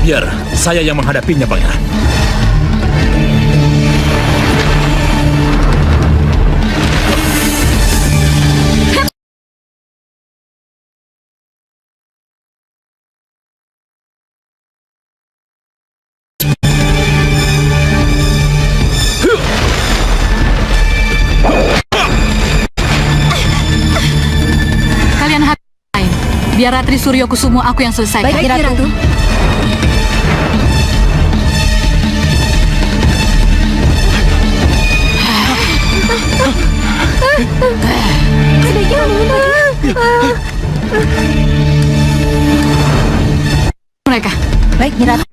Biar saya yang menghadapinya, Pangeran. Kalian hadapi. Biar Ratri Suryo Kusumo aku yang selesaikan. Baik, Ratu. Mereka. Baik, Ratu.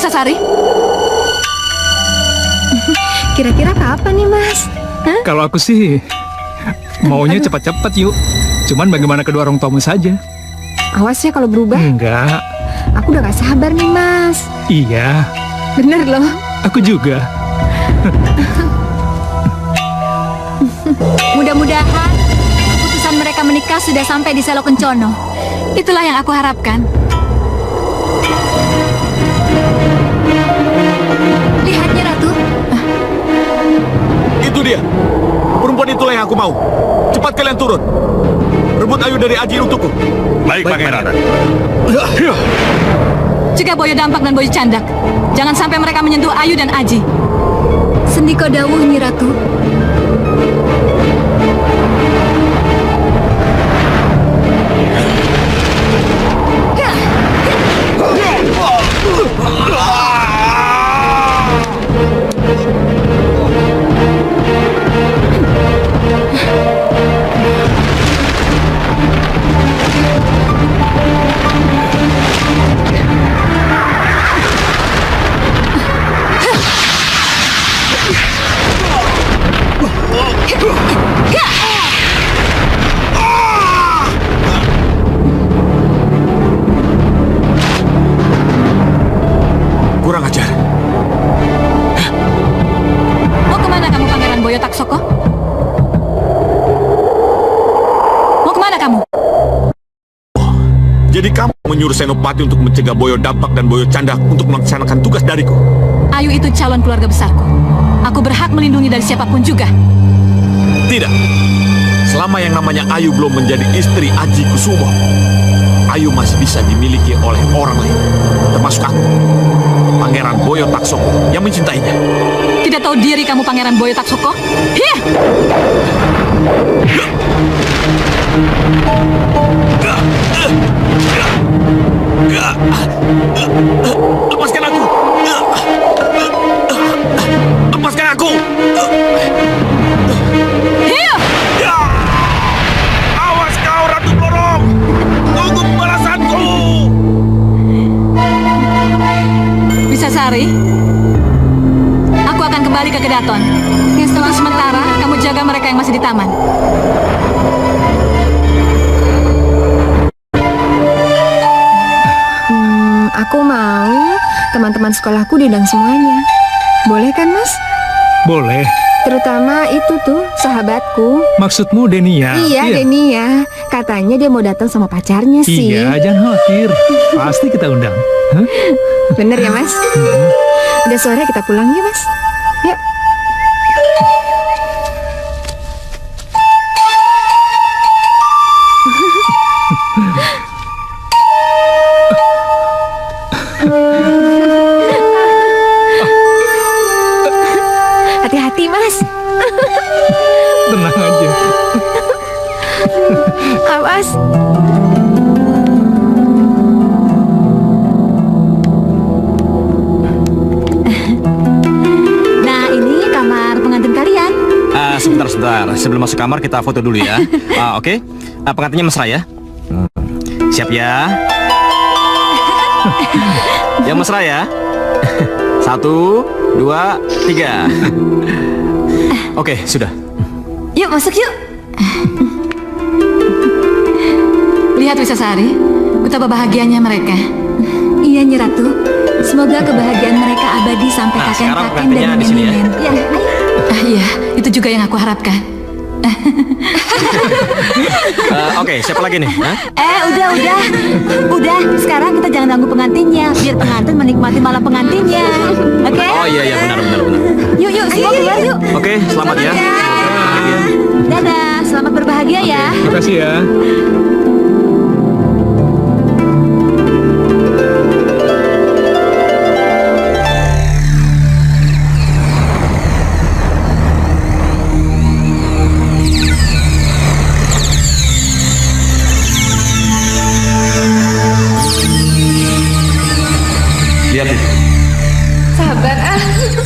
Sari? Kira-kira kapan nih, Mas? Hah? Kalau aku sih maunya cepat-cepat yuk. Cuman bagaimana kedua orang tuamu saja. Awas ya kalau berubah. Enggak. Aku udah gak sabar nih, Mas. Iya. Bener loh. Aku juga. Mudah-mudahan keputusan mereka menikah sudah sampai di Selo Kencono. Itulah yang aku harapkan. Lihatnya, Ratu. Itu dia. Perempuan itulah yang aku mau. Cepat kalian turun. Rebut Ayu dari Aji untukku. Baik, Pangeran. Cegah Boyo Dampak dan Boyo Candak. Jangan sampai mereka menyentuh Ayu dan Aji. Sendika dawuh, Nyi Ratu. Kurang ajar. Mau kemana kamu, Pangeran Boyo Taksoko? Mau kemana kamu? Jadi kamu menyuruh Senopati untuk mencegah Boyo Dampak dan Boyo Candak untuk melaksanakan tugas dariku? Ayu itu calon keluarga besarku. Aku berhak melindungi dari siapapun juga. Tidak. Selama yang namanya Ayu belum menjadi istri Aji Kusumo, Ayu masih bisa dimiliki oleh orang lain, termasuk aku, Pangeran Boyo Taksoko, yang mencintainya. Tidak tahu diri kamu, Pangeran Boyo Taksoko? Hih! Lepaskan aku! Lepaskan aku! Awas kau, Ratu Blorong! Tunggu pembalasanku! Bisa Sari? Aku akan kembali ke Kedaton. Untuk sementara, kamu jaga mereka yang masih di taman. Aku mau teman-teman sekolahku diundang semuanya. Boleh kan, Mas? Boleh. Terutama itu tuh, sahabatku. Maksudmu Denia? Iya, Denia. Katanya dia mau datang sama pacarnya sih. Iya, jangan khawatir. Pasti kita undang. Hah? Bener ya, Mas? Udah sore, kita pulang ya, Mas? Yuk. Mas. Nah, ini kamar pengantin kalian. Sebentar. Sebelum masuk kamar kita foto dulu ya. Oke. Pengantinnya mesra ya. Siap ya. Yang mesra ya. 1, 2, 3. Oke, sudah. Yuk, masuk yuk. Lihat Wisasari, betapa bahagianya mereka. Iya, Nyi Ratu. Semoga kebahagiaan mereka abadi sampai kakek-kakek dan nenek-nenek. Ya, ayo. Iya, itu juga yang aku harapkan. Oke, siapa lagi nih? Udah. Sekarang kita jangan ganggu pengantinnya, biar pengantin menikmati malam pengantinnya. Oke? Oh iya, benar. Yuk, semua keluar yuk. Oke, selamat ya. Dadah, selamat berbahagia ya. Terima kasih ya. Lihat itu. Sabar ah.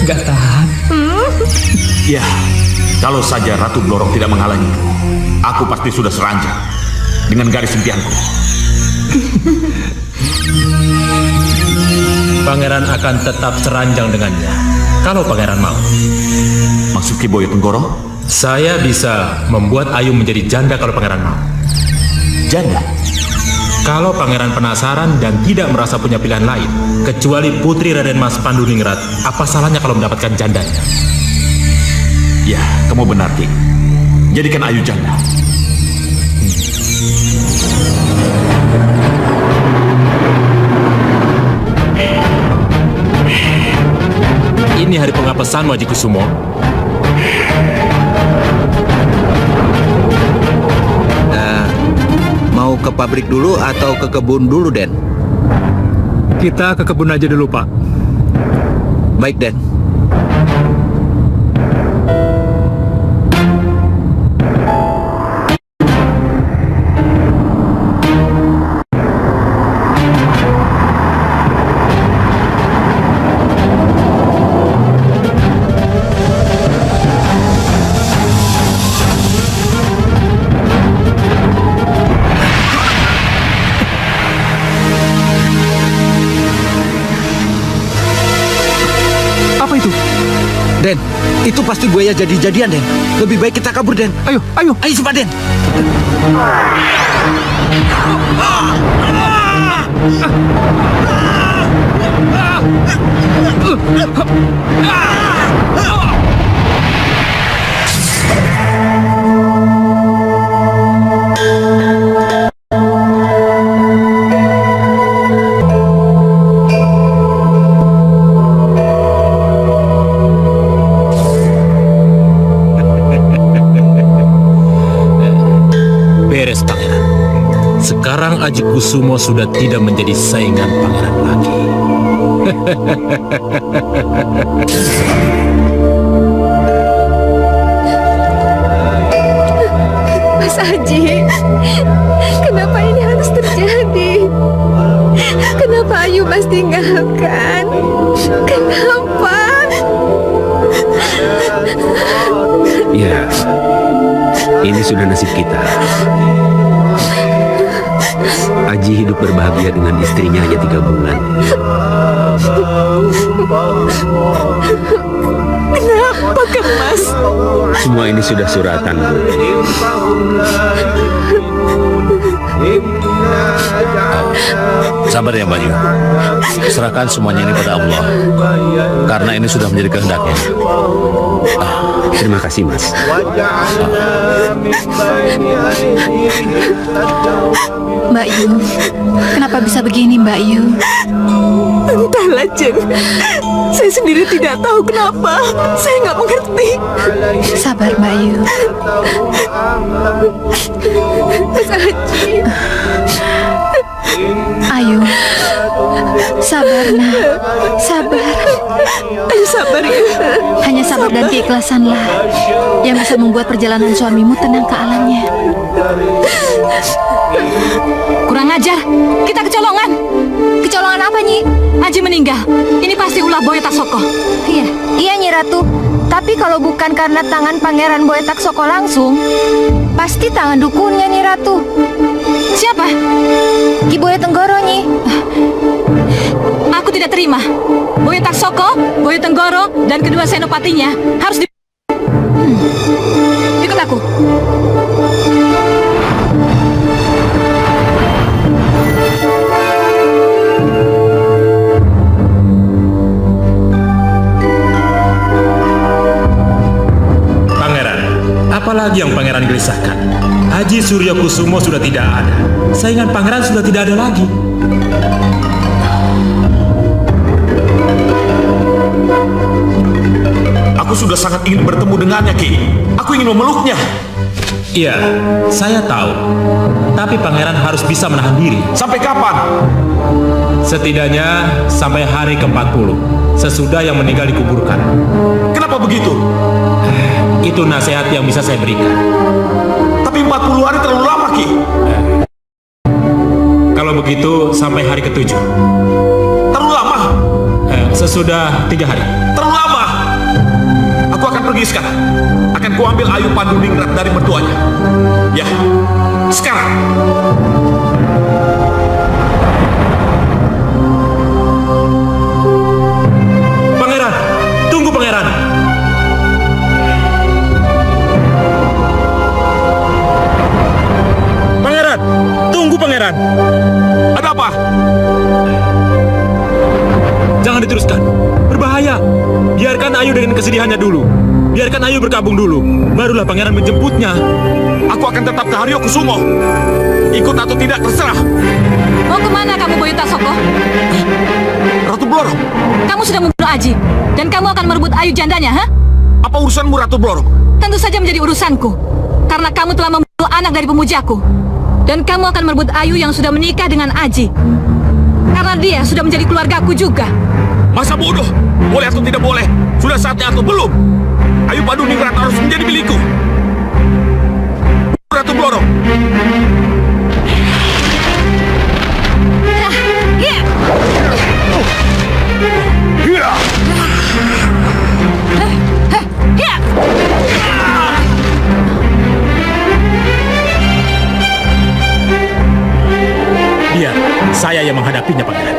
Gak tahan. Ya, kalau saja Ratu Blorok tidak menghalangi, aku pasti sudah seranjang dengan garis impianku. Pangeran akan tetap seranjang dengannya, kalau pangeran mau. Maksud Ki Boyo Tenggoro? Saya bisa membuat Ayu menjadi janda kalau pangeran mau. Janda? Kalau pangeran penasaran dan tidak merasa punya pilihan lain, kecuali putri Raden Mas Panduningrat, apa salahnya kalau mendapatkan jandanya? Ya, kamu benar, Ki. Jadikan Ayu janda. Ini hari pengapesan Haji Kusumo. Mau ke pabrik dulu atau ke kebun dulu, Den? Kita ke kebun aja dulu, Pak. Baik, Den. Den, itu pasti buaya jadi-jadian, Den. Lebih baik kita kabur, Den. Ayo. Ayo cepat, Den. Sekarang Haji Kusumo sudah tidak menjadi saingan pangeran lagi. Mas Haji, kenapa ini harus terjadi? Kenapa Ayu Mas tinggalkan? Kenapa? Ya, ini sudah nasib kita. Aji hidup berbahagia dengan istrinya hanya 3 bulan. Kenapa kan, Mas? Semua ini sudah suratan, Bu. Sabar ya, Bayu. Serahkan semuanya ini pada Allah, karena ini sudah menjadi kehendaknya. Terima kasih, Mas. Mbak Yu, kenapa bisa begini, Mbak Yu? Entahlah, Jeng. Saya sendiri tidak tahu kenapa. Saya nggak mengerti. Sabar, Mbak Yu. Mas Haji. Ayu, sabar, nak. Sabar. Ayo sabar ya. Hanya sabar dan keikhlasanlah yang bisa membuat perjalanan suamimu tenang ke alamnya. Kurang ajar, kita kecolongan. Kecolongan apa, Nyi? Aji meninggal. Ini pasti ulah Boyo Taksoko. Iya, Nyi Ratu. Tapi kalau bukan karena tangan Pangeran Boyo Taksoko langsung, pasti tangan dukunnya, Nyi Ratu. Siapa? Ki Boyo Tenggoro, Nyi. Aku tidak terima. Boyo Taksoko, Boyo Tenggoro, dan kedua senopatinya harus di... Ikut aku. Pangeran, apalagi yang pangeran gelisahkan? Aji Suryo Kusumo sudah tidak ada. Saingan pangeran sudah tidak ada lagi. Aku sudah sangat ingin bertemu dengannya, Ki. Aku ingin memeluknya. Iya, saya tahu. Tapi pangeran harus bisa menahan diri. Sampai kapan? Setidaknya sampai hari ke-40, sesudah yang meninggal dikuburkan. Kenapa begitu? Itu nasihat yang bisa saya berikan. Tapi 40 hari terlalu lama, Ki. Kalau begitu sampai hari ke-7. Terlalu lama. Sesudah 3 hari. Terlalu lama. Aku akan pergi sekarang. Akan kuambil Ayu Panduningrat dari mertuanya. Ya, sekarang. Pangeran, tunggu pangeran. Pangeran, tunggu pangeran. Ada apa? Jangan diteruskan, berbahaya. Biarkan Ayu dengan kesedihannya dulu. Biarkan Ayu berkabung dulu. Barulah pangeran menjemputnya. Aku akan tetap ke Haryo Kusumo. Ikut atau tidak terserah. Mau kemana kamu, Boyo Taksoko? Ratu Blorong, Kamu sudah membunuh Aji, dan kamu akan merebut Ayu jandanya, ha? apa urusanmu Ratu Blorong? Tentu saja menjadi urusanku. Karena kamu telah membunuh anak dari pemujaku. Dan kamu akan merebut Ayu yang sudah menikah dengan Aji. Karena dia sudah menjadi keluargaku juga. Masa bodoh? Boleh atau tidak boleh? Sudah saatnya atau belum? Ayu Panduningrat harus menjadi milikku. Ratu Blorong. Biar saya yang menghadapinya, pangeran.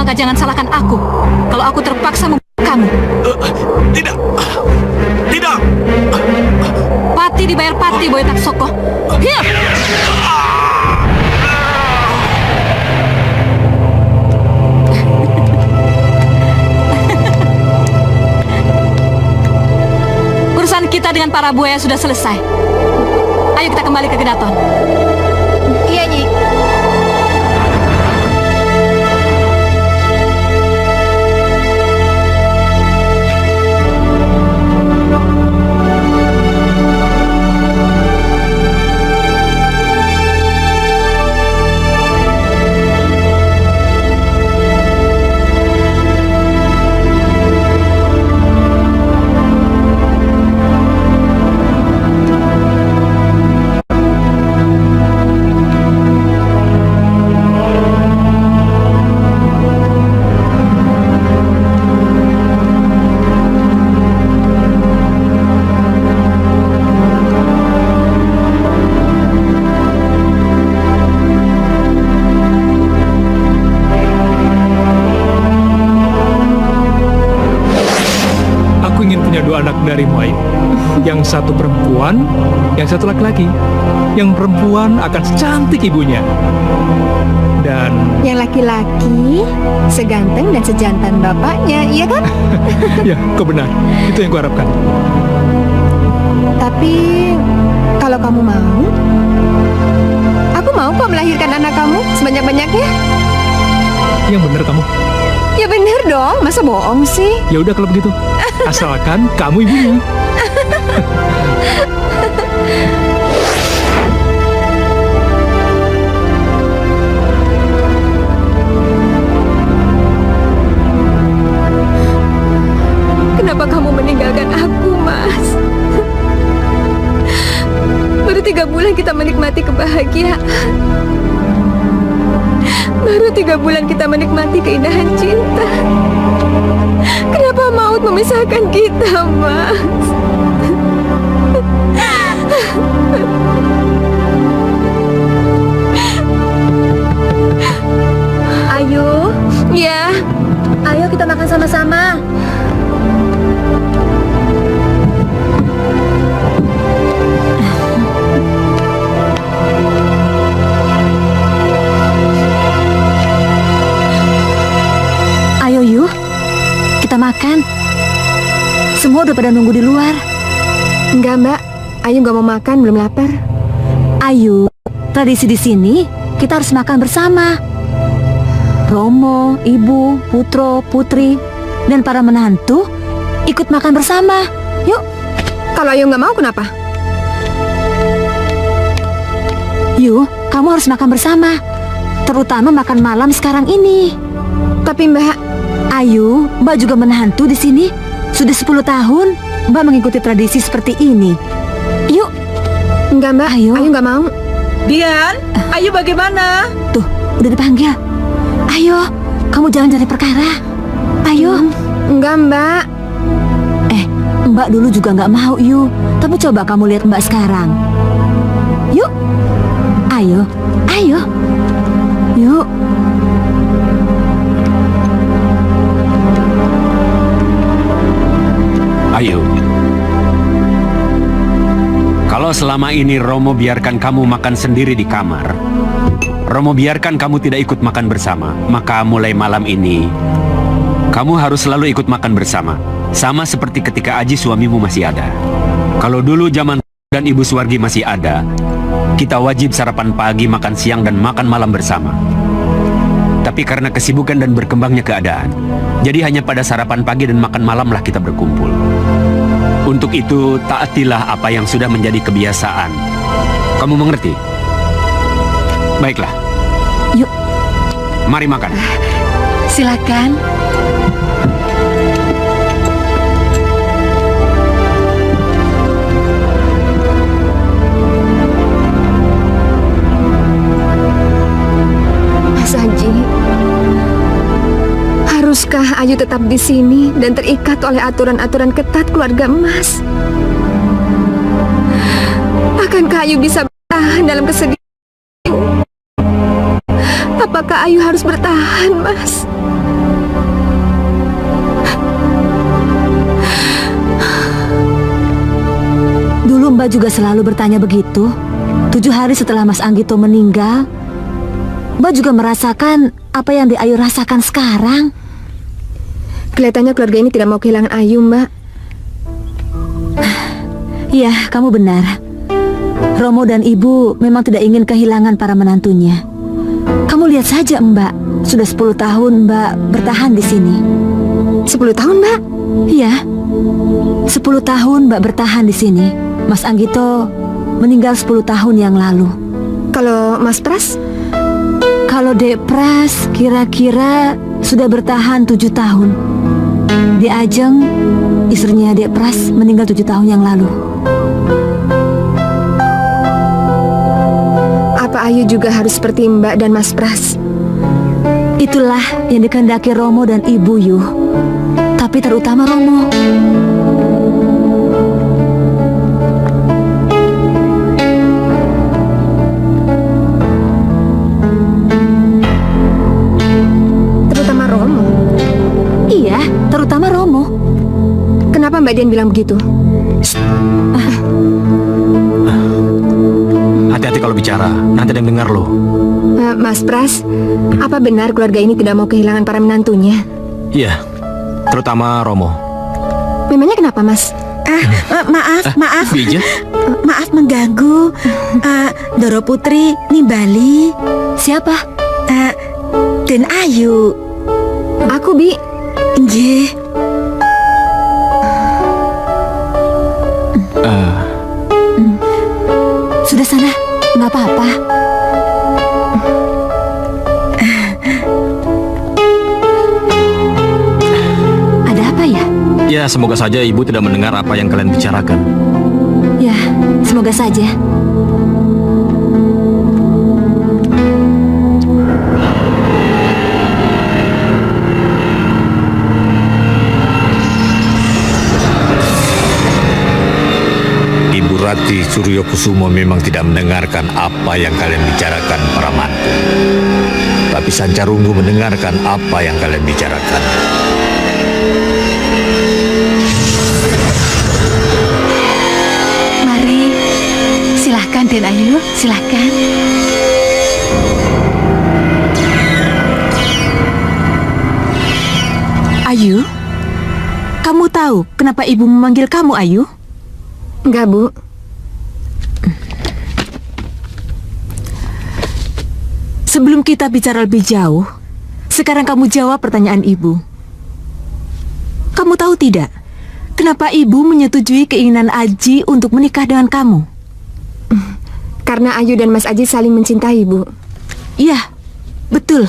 Maka jangan salahkan aku kalau aku terpaksa membunuh kamu. Tidak. Tidak. Pati dibayar pati, Boyo Taksoko. Hiap! Urusan kita dengan para buaya sudah selesai. Ayo kita kembali ke Gedaton. Iya, Nyi. memilihmu, Ayu. Yang satu perempuan, yang satu laki-laki. Yang perempuan akan secantik ibunya. Dan Yang laki-laki seganteng dan sejantan bapaknya, iya kan? ya, kau benar. Itu yang kuharapkan. Tapi kalau kamu mau, aku mau kok melahirkan anak kamu sebanyak-banyaknya. Yang benar kamu. Ya bener dong, masa bohong sih? Ya udah kalau begitu. Asalkan kamu ibunya. Kenapa kamu meninggalkan aku, Mas? Baru 3 bulan kita menikmati kebahagiaan. Baru 3 bulan kita menikmati keindahan cinta. Kenapa maut memisahkan kita, Mas? Ayu, Ya, ayo kita makan sama-sama. Ayo yuk, kita makan. Semua udah pada nunggu di luar. enggak Mbak. Ayu nggak mau makan, belum lapar. Ayo, tradisi di sini kita harus makan bersama. Romo, Ibu, Putro, Putri, dan para menantu ikut makan bersama. Yuk. Kalau Ayu nggak mau, kenapa? Yuk, kamu harus makan bersama. Terutama makan malam sekarang ini. Tapi Mbak, Ayu, Mbak juga menantu di sini. Sudah 10 tahun Mbak mengikuti tradisi seperti ini. Yuk. enggak Mbak. Ayo. Ayu nggak mau. Dian, Ayu bagaimana? Tuh, udah dipanggil. Ayo, kamu jangan cari perkara. Ayo. Enggak Mbak. Mbak dulu juga nggak mau, Yu. Tapi coba kamu lihat Mbak sekarang. Yuk. Ayo. Ayo. Yuk. Ayu, kalau selama ini Romo biarkan kamu makan sendiri di kamar, Romo biarkan kamu tidak ikut makan bersama, maka mulai malam ini kamu harus selalu ikut makan bersama. Sama seperti ketika Aji suamimu masih ada. Kalau dulu zaman dan Ibu Suwargi masih ada, kita wajib sarapan pagi, makan siang, dan makan malam bersama. Tapi karena kesibukan dan berkembangnya keadaan, jadi hanya pada sarapan pagi dan makan malamlah kita berkumpul. Untuk itu, taatilah apa yang sudah menjadi kebiasaan. Kamu mengerti? Baiklah. Yuk. Mari makan. Silakan. Mas Haji, haruskah Ayu tetap di sini dan terikat oleh aturan-aturan ketat keluarga Mas? Akankah Ayu bisa bertahan dalam kesedihan? Apakah Ayu harus bertahan, Mas? Dulu Mbak juga selalu bertanya begitu. 7 hari setelah Mas Anggito meninggal, Mbak juga merasakan apa yang Ayu rasakan sekarang. Kelihatannya keluarga ini tidak mau kehilangan Ayu, Mbak. Iya, kamu benar. Romo dan Ibu memang tidak ingin kehilangan para menantunya. Kamu lihat saja, Mbak. Sudah 10 tahun Mbak bertahan di sini. 10 tahun, Mbak? Iya. 10 tahun Mbak bertahan di sini. Mas Anggito meninggal 10 tahun yang lalu. Kalau Mas Pras? Kalau Dek Pras kira-kira sudah bertahan 7 tahun. Di Ajeng, istrinya Dek Pras meninggal 7 tahun yang lalu. Apa Ayu juga harus seperti Mbak dan Mas Pras? Itulah yang dikehendaki Romo dan Ibu, Yuh. Tapi terutama Romo. Terutama Romo? Iya, terutama Romo. Kenapa Mbak Mbak Dian bilang begitu? Hati-hati kalau bicara, nanti ada yang dengar loh. Mas Pras, apa benar keluarga ini tidak mau kehilangan para menantunya? Iya, terutama Romo. Memangnya kenapa, Mas? Maaf. Bija? Maaf mengganggu. Doro Putri nimbali. Siapa? Den Ayu. Aku, Bi. Nggih. Sudah sana, nggak apa-apa. Ada apa ya? Ya, semoga saja ibu tidak mendengar apa yang kalian bicarakan. Ya, semoga saja. Ibu Rati Suryokusumo memang tidak mendengarkan apa yang kalian bicarakan para mantu. Tapi Sancarunggu mendengarkan apa yang kalian bicarakan. Mari, silahkan Den Ayu, silahkan. Ayu, kamu tahu kenapa ibu memanggil kamu Ayu? Enggak, Bu. Sebelum kita bicara lebih jauh, sekarang kamu jawab pertanyaan ibu. Kamu tahu tidak, kenapa ibu menyetujui keinginan Aji untuk menikah dengan kamu? Karena Ayu dan Mas Aji saling mencintai, Bu. Iya, betul.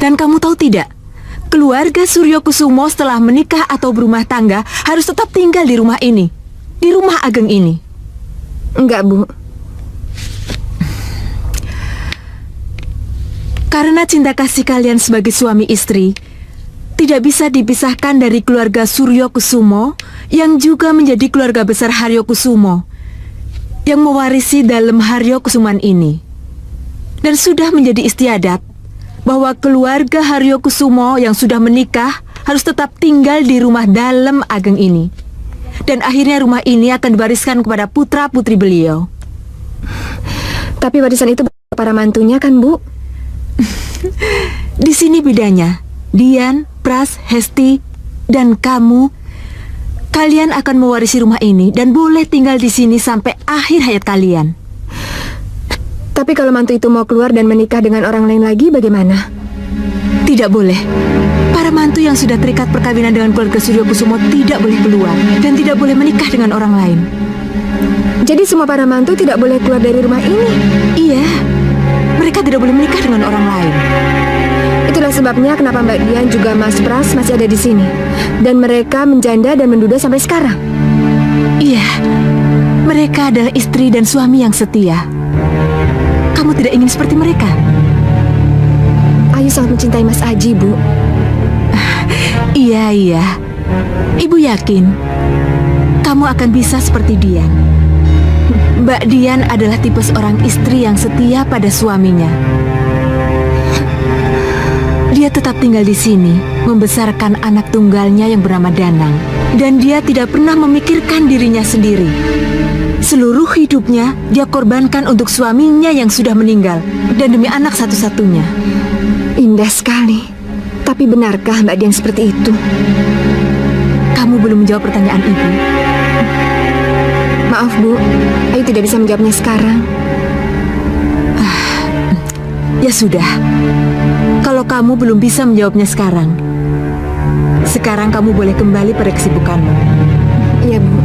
Dan kamu tahu tidak, keluarga Suryokusumo setelah menikah atau berumah tangga harus tetap tinggal di rumah ini, di rumah Ageng ini. Enggak, Bu. Karena cinta kasih kalian sebagai suami istri tidak bisa dipisahkan dari keluarga Suryokusumo yang juga menjadi keluarga besar Haryokusumo yang mewarisi dalam Haryokusuman ini. Dan sudah menjadi istiadat bahwa keluarga Haryokusumo yang sudah menikah harus tetap tinggal di rumah dalam Ageng ini. Dan akhirnya rumah ini akan diwariskan kepada putra-putri beliau. Tapi warisan itu para mantunya kan, Bu? Di sini bedanya. Dian, Pras, Hesti, dan kamu, kalian akan mewarisi rumah ini dan boleh tinggal di sini sampai akhir hayat kalian. Tapi kalau mantu itu mau keluar dan menikah dengan orang lain lagi, bagaimana? Tidak boleh. Para mantu yang sudah terikat perkawinan dengan keluarga Suryokusumo tidak boleh keluar dan tidak boleh menikah dengan orang lain. Jadi semua para mantu tidak boleh keluar dari rumah ini? Iya. Mereka tidak boleh menikah dengan orang lain. Itulah sebabnya kenapa Mbak Dian juga Mas Pras masih ada di sini. Dan mereka menjanda dan menduda sampai sekarang. Iya. Mereka adalah istri dan suami yang setia. Kamu tidak ingin seperti mereka? Ayu sangat mencintai Mas Aji, Bu. Iya. Ibu yakin kamu akan bisa seperti Dian. Mbak Dian adalah tipe seorang istri yang setia pada suaminya. Dia tetap tinggal di sini, membesarkan anak tunggalnya yang bernama Danang. Dan dia tidak pernah memikirkan dirinya sendiri. Seluruh hidupnya dia korbankan untuk suaminya yang sudah meninggal dan demi anak satu-satunya. Indah sekali. Tapi benarkah Mbak Dian seperti itu? Kamu belum menjawab pertanyaan ibu. Maaf, Bu. Ayu tidak bisa menjawabnya sekarang. Ya sudah. Kalau kamu belum bisa menjawabnya sekarang, sekarang kamu boleh kembali pada kesibukanmu. Iya, Bu.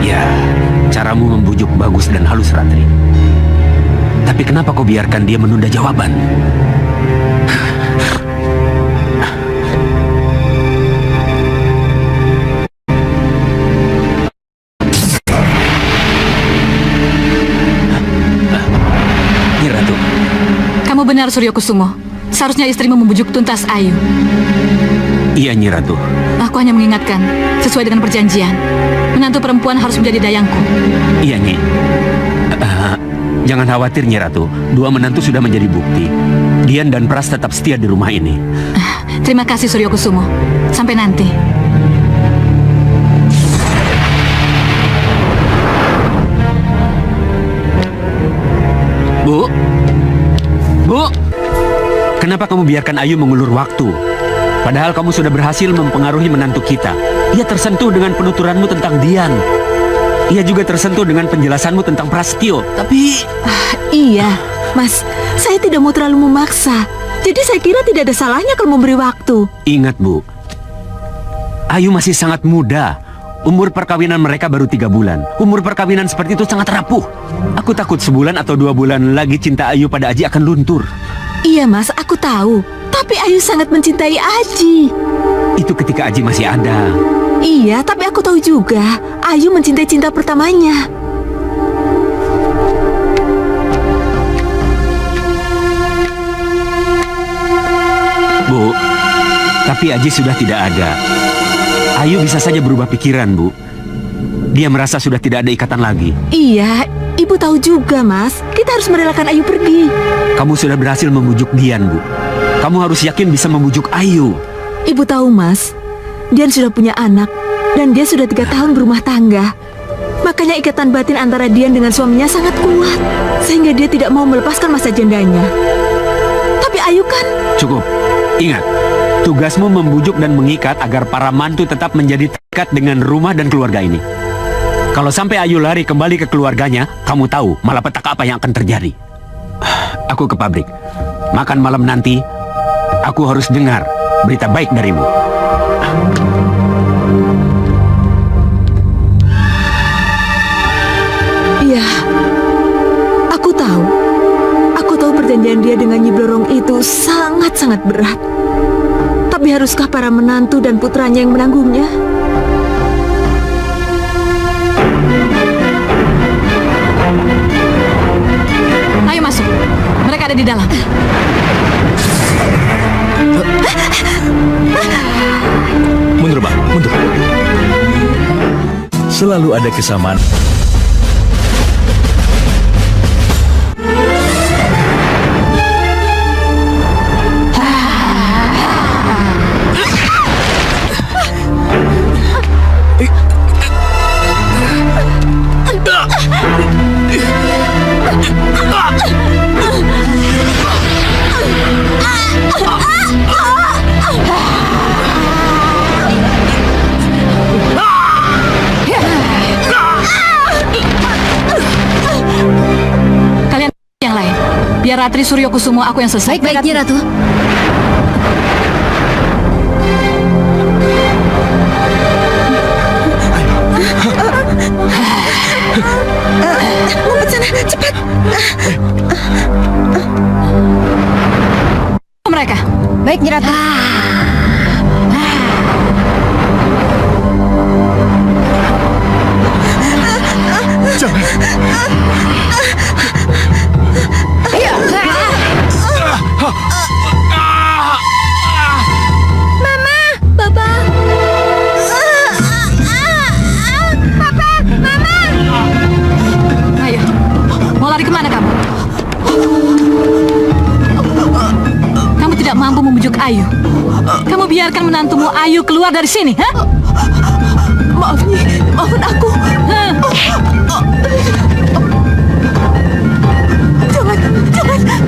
Ya, caramu membujuk bagus dan halus, Ratri. Tapi kenapa kau biarkan dia menunda jawaban? Nyi Ratu. Kamu benar, Suryokusumo. Seharusnya istrimu membujuk tuntas Ayu. Iya, Nyi Ratu. Aku hanya mengingatkan, sesuai dengan perjanjian, menantu perempuan harus menjadi dayangku. Iya, Nyi. Jangan khawatir, Nyi Ratu. Dua menantu sudah menjadi bukti. Dian dan Pras tetap setia di rumah ini. Terima kasih Suryo Kusumo. Sampai nanti. Bu? Bu? Kenapa kamu biarkan Ayu mengulur waktu? Padahal kamu sudah berhasil mempengaruhi menantu kita. Ia tersentuh dengan penuturanmu tentang Dian. Ia juga tersentuh dengan penjelasanmu tentang Prastio. Tapi... Iya, Mas. Saya tidak mau terlalu memaksa. Jadi saya kira tidak ada salahnya kalau memberi waktu. Ingat, Bu. Ayu masih sangat muda. Umur perkawinan mereka baru 3 bulan. Umur perkawinan seperti itu sangat rapuh. Aku takut sebulan atau 2 bulan lagi cinta Ayu pada Aji akan luntur. Iya, Mas. Aku tahu. Tapi Ayu sangat mencintai Aji. Itu ketika Aji masih ada. Iya, tapi aku tahu juga Ayu mencintai cinta pertamanya. Bu, tapi Aji sudah tidak ada. Ayu bisa saja berubah pikiran, Bu. Dia merasa sudah tidak ada ikatan lagi. Iya, Ibu tahu juga, Mas. Kita harus merelakan Ayu pergi. Kamu sudah berhasil membujuk Dian, Bu. Kamu harus yakin bisa membujuk Ayu. Ibu tahu, Mas. Dian sudah punya anak. Dan dia sudah 3 tahun berumah tangga. Makanya ikatan batin antara Dian dengan suaminya sangat kuat. Sehingga dia tidak mau melepaskan masa jandanya. Tapi Ayu kan... Cukup. Ingat, tugasmu membujuk dan mengikat agar para mantu tetap menjadi terikat dengan rumah dan keluarga ini. Kalau sampai Ayu lari kembali ke keluarganya, kamu tahu malapetaka apa yang akan terjadi. Aku ke pabrik. Makan malam nanti, aku harus dengar berita baik darimu. Iya, aku tahu. Aku tahu perjanjian dia dengan Nyi Blorong itu sangat-sangat berat. Tapi haruskah para menantu dan putranya yang menanggungnya? Ayo masuk. Mereka ada di dalam. Mundur, Bang. Mundur. Selalu ada kesamaan. Kalian yang lain. Biar Ratri Suryo Kusumo aku yang selesai. Baik, Nyi Ratu. Ngumpet sana, cepat. Mereka. Baik, Nyi Ratu. Jangan. Mama, Papa. Papa, Mama. Ayo. Mau lari kemana kamu? Kamu tidak mampu membujuk Ayu. Kamu biarkan menantumu Ayu keluar dari sini, ha? Maaf, Nyi. Maafin aku. Jangan, jangan.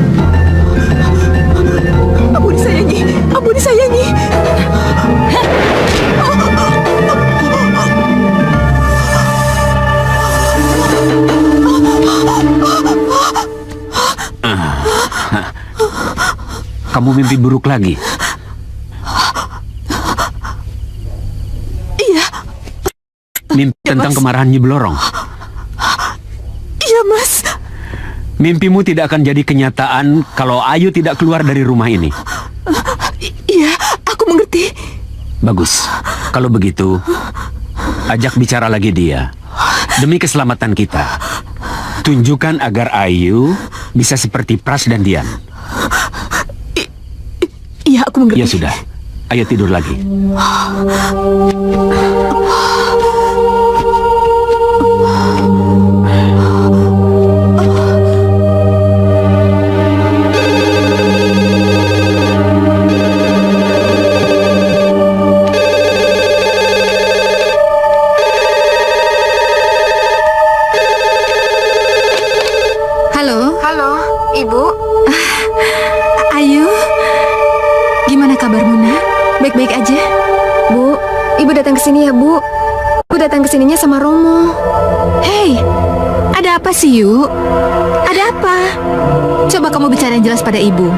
Ampuni saya, Nyi. Ampuni saya, Nyi. Kamu mimpi buruk lagi. Iya. Mimpi tentang kemarahan Nyi Blorong. Iya, Mas. Mimpimu tidak akan jadi kenyataan kalau Ayu tidak keluar dari rumah ini. Iya, aku mengerti. Bagus. Kalau begitu, ajak bicara lagi dia. Demi keselamatan kita. Tunjukkan agar Ayu bisa seperti Pras dan Dian. Iya, aku mengerti. Ya sudah. Ayo tidur lagi. Halo, Ibu. Ayu, gimana kabar Muna? Baik-baik aja? Bu, Ibu datang ke sini ya, Bu. Ibu datang ke sininya sama Romo. Hei, ada apa sih, Yu? Ada apa? Coba kamu bicara yang jelas pada Ibu.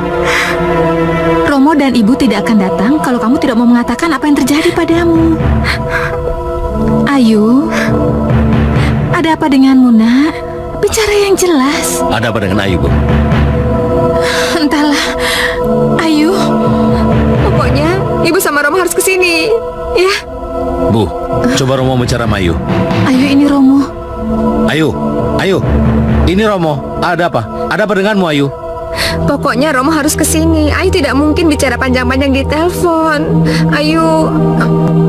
Romo dan Ibu tidak akan datang kalau kamu tidak mau mengatakan apa yang terjadi padamu. Ayu, ada apa dengan Muna? Bicara yang jelas. Ada apa dengan Ayu, Bu? Entahlah, Ayu. Pokoknya Ibu sama Romo harus ke sini, ya. Bu, coba Romo bicara sama Ayu. Ayu, ini Romo. Ayu, ini Romo. Ada apa? Ada apa denganmu, Ayu? Pokoknya Romo harus ke sini. Ayu tidak mungkin bicara panjang-panjang di telepon. Ayu,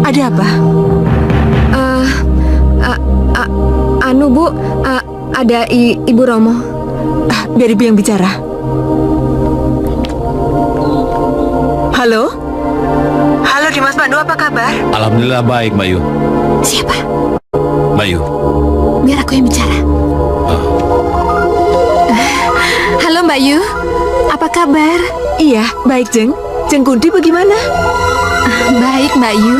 ada apa? Bu, ada Ibu Romo. Biar Ibu yang bicara. Halo? Halo Dimas Pandu, apa kabar? Alhamdulillah baik, Mbak Yu. Siapa? Mbak Yu. Biar aku yang bicara. Halo Mbak Yu, apa kabar? Iya, baik Jeng. Jeng Kunti bagaimana? Baik Mbak Yu.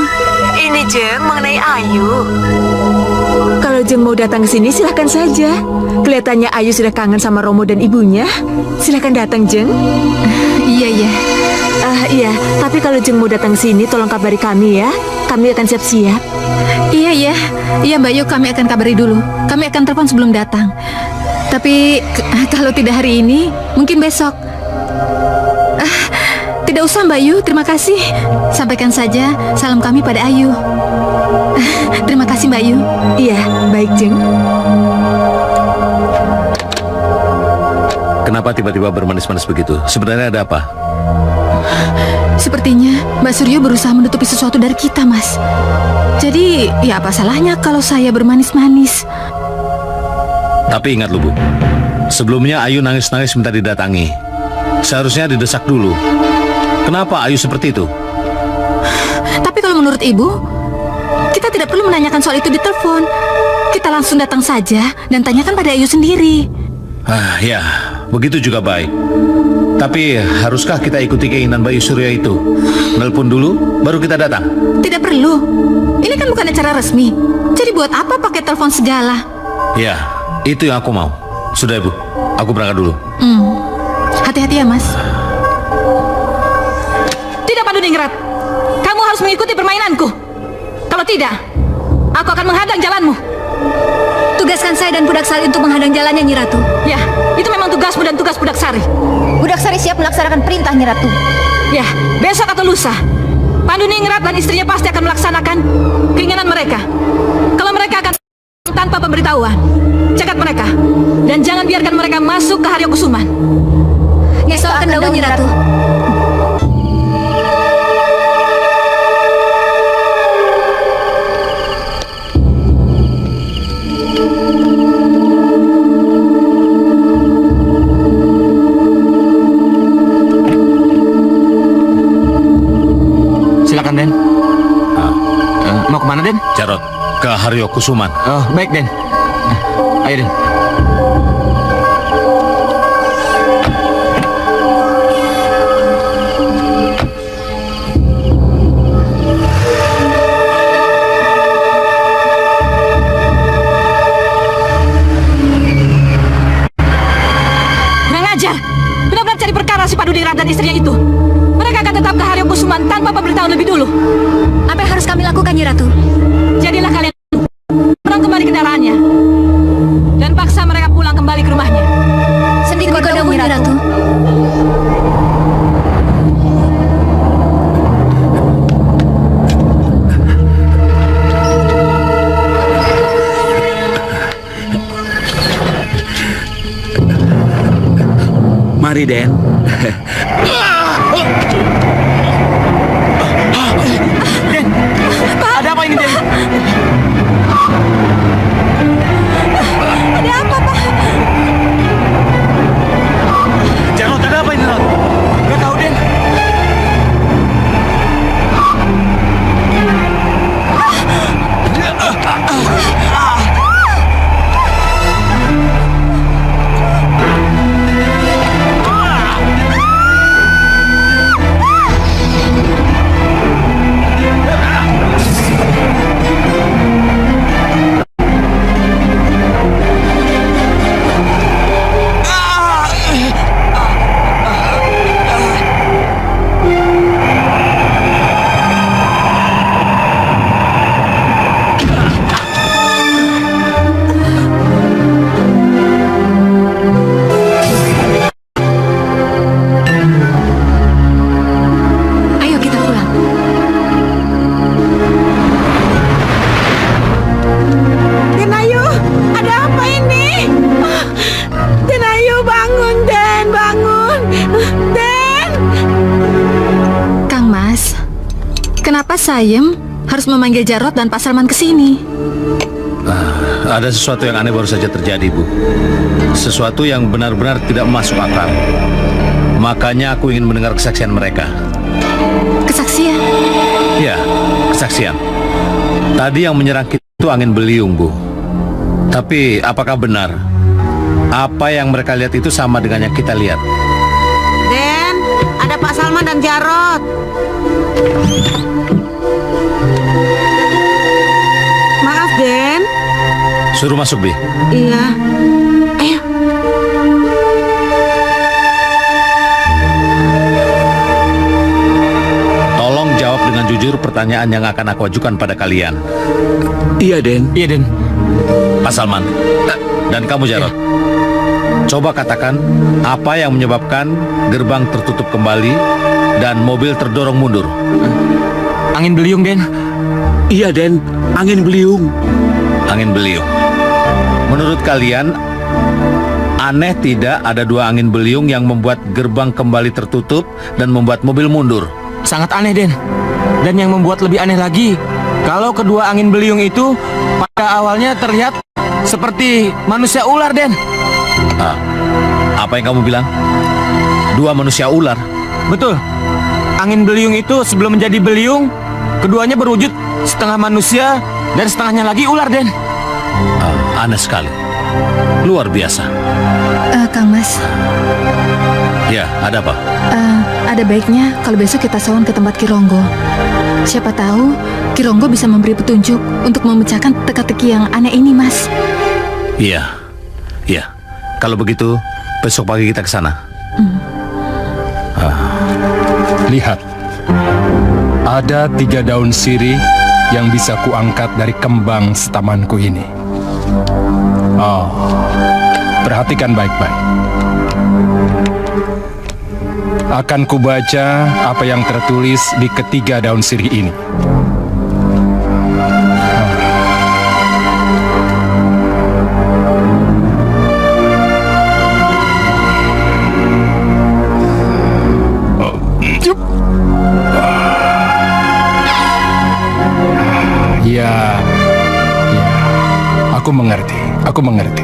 Ini Jeng mengenai Ayu. Kalau Jeng mau datang ke sini silahkan saja. Kelihatannya Ayu sudah kangen sama Romo dan ibunya. Silahkan datang Jeng. Iya. Iya, tapi kalau Jeng mau datang ke sini tolong kabari kami ya. Kami akan siap-siap. Iya Mbak Yu, kami akan kabari dulu. Kami akan telepon sebelum datang. Tapi kalau tidak hari ini, mungkin besok. Tidak usah Mbak Yu, terima kasih. Sampaikan saja salam kami pada Ayu. Terima kasih Mbak Yu. Iya, baik Jeng. Kenapa tiba-tiba bermanis-manis begitu? Sebenarnya ada apa? Sepertinya Mbak Suryo berusaha menutupi sesuatu dari kita, Mas. Jadi, ya apa salahnya kalau saya bermanis-manis? Tapi ingat lu, Bu. Sebelumnya Ayu nangis-nangis minta didatangi. Seharusnya didesak dulu. Kenapa Ayu seperti itu? Tapi kalau menurut Ibu, kita tidak perlu menanyakan soal itu di telepon. Kita langsung datang saja dan tanyakan pada Ayu sendiri. Ya, begitu juga baik. Tapi haruskah kita ikuti keinginan Bayu Surya itu? Nelpon dulu, baru kita datang. Tidak perlu. Ini kan bukan acara resmi. Jadi buat apa pakai telepon segala? Ya, itu yang aku mau. Sudah Ibu, aku berangkat dulu. Hati-hati ya Mas. Tidak Panduningrat, kamu harus mengikuti permainanku. Kalau tidak, aku akan menghadang jalanmu. Tugaskan saya dan Budak Sari untuk menghadang jalannya, Nyi Ratu. Ya, itu memang tugasmu dan tugas Budak Sari. Budak Sari siap melaksanakan perintah, Nyi Ratu. Ya, besok atau lusa, Panduningrat dan istrinya pasti akan melaksanakan keinginan mereka. Kalau mereka akan tanpa pemberitahuan, cegat mereka dan jangan biarkan mereka masuk ke Haryokusuman. Esok akan daun, Nyi Ratu. Silakan Den. Mau kemana Den? Jarot, ke Haryokusuman. Oh baik Den. Ayo Den. Kurang ajar. Benar-benar cari perkara si Panduningrat dan istrinya itu. Mereka akan tetap ke Haryokusuman tanpa pemberitahuan lebih dulu. Apa yang harus kami lakukan, Nyi Ratu? Jadilah kalian pulang kembali kendaraannya dan paksa mereka pulang kembali ke rumahnya. Sendiri Kodong, Nyi Ratu. Mari Den. Den, ada apa ini Den? Ada apa, Pak? Jarot, ada apa ini Rot? Gak tahu Den. Kenapa Sayem harus memanggil Jarot dan Pak Salman ke sini? Ada sesuatu yang aneh baru saja terjadi, Bu. Sesuatu yang benar-benar tidak masuk akal. Makanya aku ingin mendengar kesaksian mereka. Kesaksian? Ya, kesaksian. Tadi yang menyerang kita itu angin beliung, Bu. Tapi apakah benar apa yang mereka lihat itu sama dengan yang kita lihat? Den, ada Pak Salman dan Jarot. Maaf, Den. Suruh masuk, Bi. Iya. Ayo. Tolong jawab dengan jujur pertanyaan yang akan aku ajukan pada kalian. Iya, Den. Iya, Den. Pak Salman, dan kamu Jarot, coba katakan apa yang menyebabkan gerbang tertutup kembali dan mobil terdorong mundur. Angin beliung, Den. Iya, Den. Angin beliung. Angin beliung. Menurut kalian, aneh tidak ada dua angin beliung yang membuat gerbang kembali tertutup dan membuat mobil mundur? Sangat aneh, Den. Dan yang membuat lebih aneh lagi, kalau kedua angin beliung itu pada awalnya terlihat seperti manusia ular, Den. Apa yang kamu bilang? Dua manusia ular? Betul. Angin beliung itu sebelum menjadi beliung, keduanya berwujud setengah manusia dan setengahnya lagi ular, Den. Aneh sekali. Luar biasa. Kang Mas. Ya, ada apa? Ada baiknya kalau besok kita sowan ke tempat Kironggo. Siapa tahu Kironggo bisa memberi petunjuk untuk memecahkan teka-teki yang aneh ini, Mas. Iya, iya. Kalau begitu, besok pagi kita ke sana. Lihat, ada 3 daun sirih yang bisa kuangkat dari kembang setamanku ini. Perhatikan baik-baik. Akan kubaca apa yang tertulis di ketiga daun sirih ini. Ya, aku mengerti.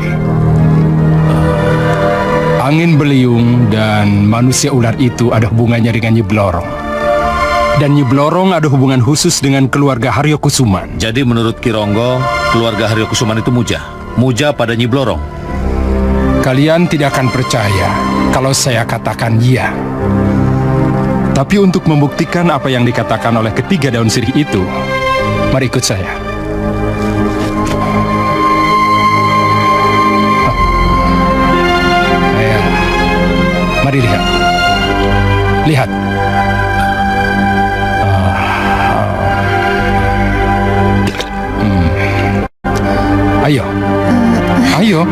Angin beliung dan manusia ular itu ada hubungannya dengan Nyi Blorong. Dan Nyi Blorong ada hubungan khusus dengan keluarga Haryo Kusuman. Jadi menurut Kironggo, keluarga Haryo Kusuman itu muja pada Nyi Blorong. Kalian tidak akan percaya kalau saya katakan iya. Tapi untuk membuktikan apa yang dikatakan oleh ketiga daun sirih itu, mari ikut saya. Mari lihat. Lihat. Ayo. Ayo.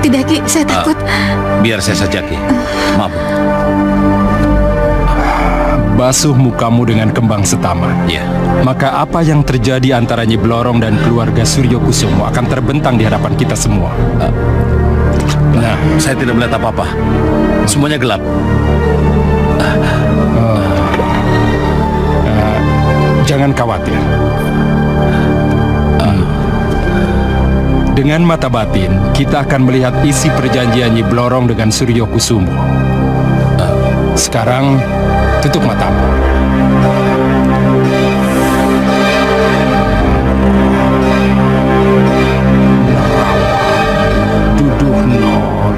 Tidak, Ki. Saya takut. Biar saya saja, Ki. Maaf. Basuh mukamu dengan kembang setama. Iya. Maka apa yang terjadi antara Nyi Blorong dan keluarga Suryo Kusumo akan terbentang di hadapan kita semua. Nah, saya tidak melihat apa-apa. Semuanya gelap. Jangan khawatir. Dengan mata batin, kita akan melihat isi perjanjian Nyi Blorong dengan Suryo Kusumo. Sekarang, tutup matamu.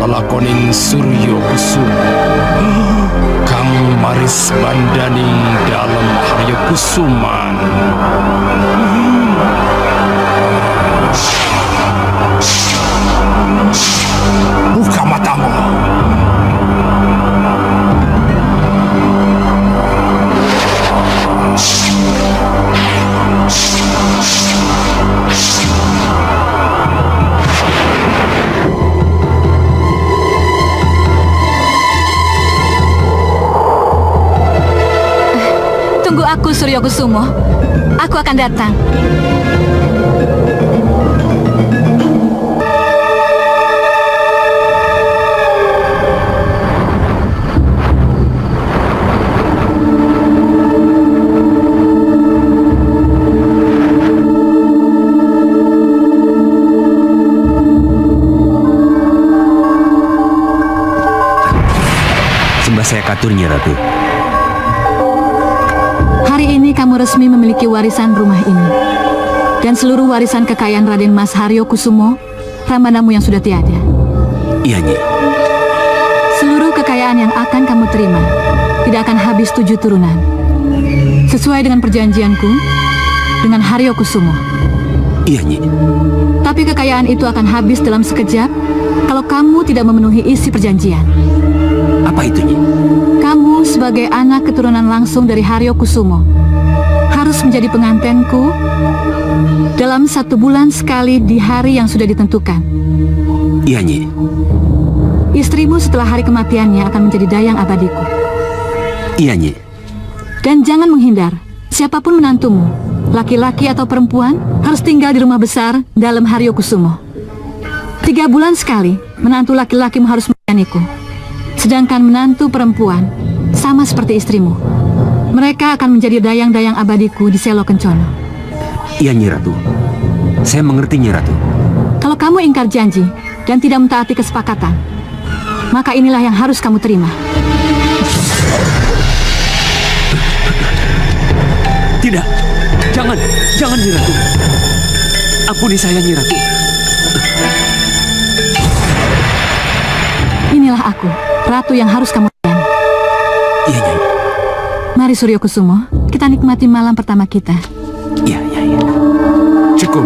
Lalakoning Suryo Kusumo, Kang Maris Bandaning dalam Haryo Kusuman. Buka matamu. Tunggu aku, Suryo Kusumo. Aku akan datang. Sembah saya katur, Nyi Ratu. Hari ini kamu resmi memiliki warisan rumah ini. Dan seluruh warisan kekayaan Raden Mas Haryo Kusumo, ramanamu yang sudah tiada. Iya, Nyi. Seluruh kekayaan yang akan kamu terima tidak akan habis 7 turunan. Sesuai dengan perjanjianku dengan Haryo Kusumo. Iya, Nyi. Tapi kekayaan itu akan habis dalam sekejap kalau kamu tidak memenuhi isi perjanjian. Apa itu, Nyi? Kamu sebagai anak keturunan langsung dari Haryo Kusumo harus menjadi pengantenku dalam 1 bulan sekali di hari yang sudah ditentukan. Iya, Nyi. Istrimu setelah hari kematiannya akan menjadi dayang abadiku. Iya, Nyi. Dan jangan menghindar. Siapapun menantumu, laki-laki atau perempuan, harus tinggal di rumah besar dalam Haryo Kusumo. 3 bulan sekali, menantu laki-lakimu harus melayaniku. Sedangkan menantu perempuan, sama seperti istrimu, mereka akan menjadi dayang-dayang abadiku di Selo Kencono. Iya, Nyi Ratu. Saya mengerti, Nyi Ratu. Kalau kamu ingkar janji dan tidak mentaati kesepakatan, maka inilah yang harus kamu terima. Tidak, jangan Nyi Ratu. Ampuni saya, Nyi Ratu. Inilah aku, ratu yang harus kamu layani. Iya, Nyai. Mari Suryo Kusumo, kita nikmati malam pertama kita. Iya. Cukup.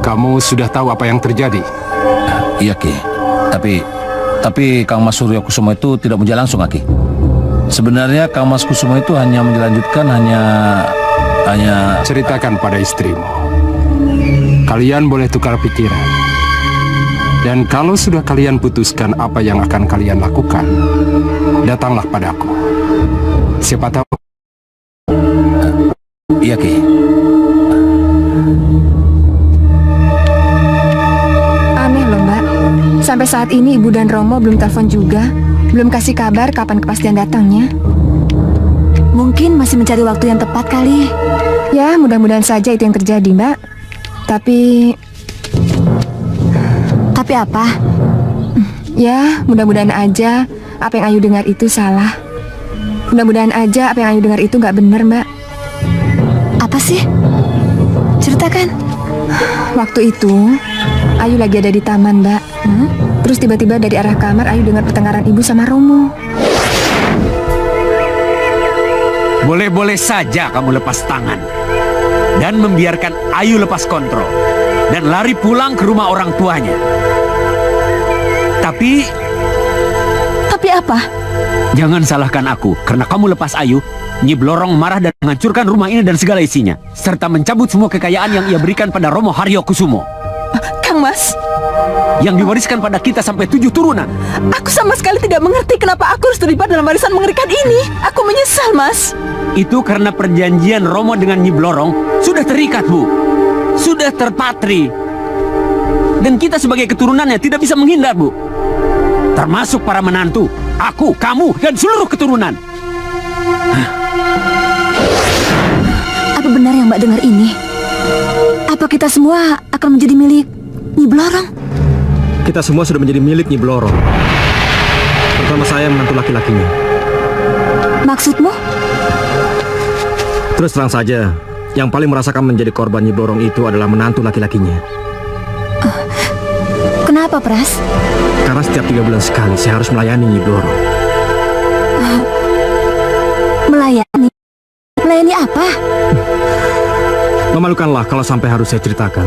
Kamu sudah tahu apa yang terjadi? Iya, Ki. Tapi Kang Mas Suryo Kusumo itu tidak menjadi langsung, Ki. Sebenarnya Kang Mas Kusumo itu hanya menjelanjutkan hanya ceritakan pada istrimu. Kalian boleh tukar pikiran. Dan kalau sudah kalian putuskan apa yang akan kalian lakukan, datanglah padaku. Siapa tahu. Iya, Ki. Aneh loh, Mbak. Sampai saat ini Ibu dan Romo belum telepon juga. Belum kasih kabar kapan kepastian datangnya. Mungkin masih mencari waktu yang tepat kali. Ya, mudah-mudahan saja itu yang terjadi, Mbak. Tapi apa? Ya, mudah-mudahan aja apa yang Ayu dengar itu salah. Mudah-mudahan aja apa yang Ayu dengar itu nggak benar, Mbak. Apa sih? Ceritakan. Waktu itu, Ayu lagi ada di taman, Mbak. Terus tiba-tiba dari arah kamar Ayu dengar pertengkaran Ibu sama Romo. Boleh-boleh saja kamu lepas tangan dan membiarkan Ayu lepas kontrol dan lari pulang ke rumah orang tuanya. Tapi apa? Jangan salahkan aku, karena kamu lepas Ayu, Nyi Blorong marah dan menghancurkan rumah ini dan segala isinya, serta mencabut semua kekayaan yang ia berikan pada Romo Haryo Kusumo. Kang Mas, yang diwariskan pada kita sampai 7 turunan. Aku sama sekali tidak mengerti kenapa aku harus terlibat dalam warisan mengerikan ini. Aku menyesal, Mas. Itu karena perjanjian Romo dengan Nyi Blorong sudah terikat, Bu. Sudah terpatri. Dan kita sebagai keturunannya tidak bisa menghindar, Bu. Termasuk para menantu, aku, kamu, dan seluruh keturunan. Apa benar yang Mbak dengar ini? Apa kita semua akan menjadi milik Nyi Blorong? Kita semua sudah menjadi milik Nyi Blorong. Terutama saya menantu laki-lakinya. Maksudmu? Terus terang saja, yang paling merasakan menjadi korban Nyi Blorong itu adalah menantu laki-lakinya. Kenapa, Pras? Karena setiap 3 bulan sekali saya harus melayani Nyi Blorong. Melayani? Melayani apa? Memalukanlah kalau sampai harus saya ceritakan.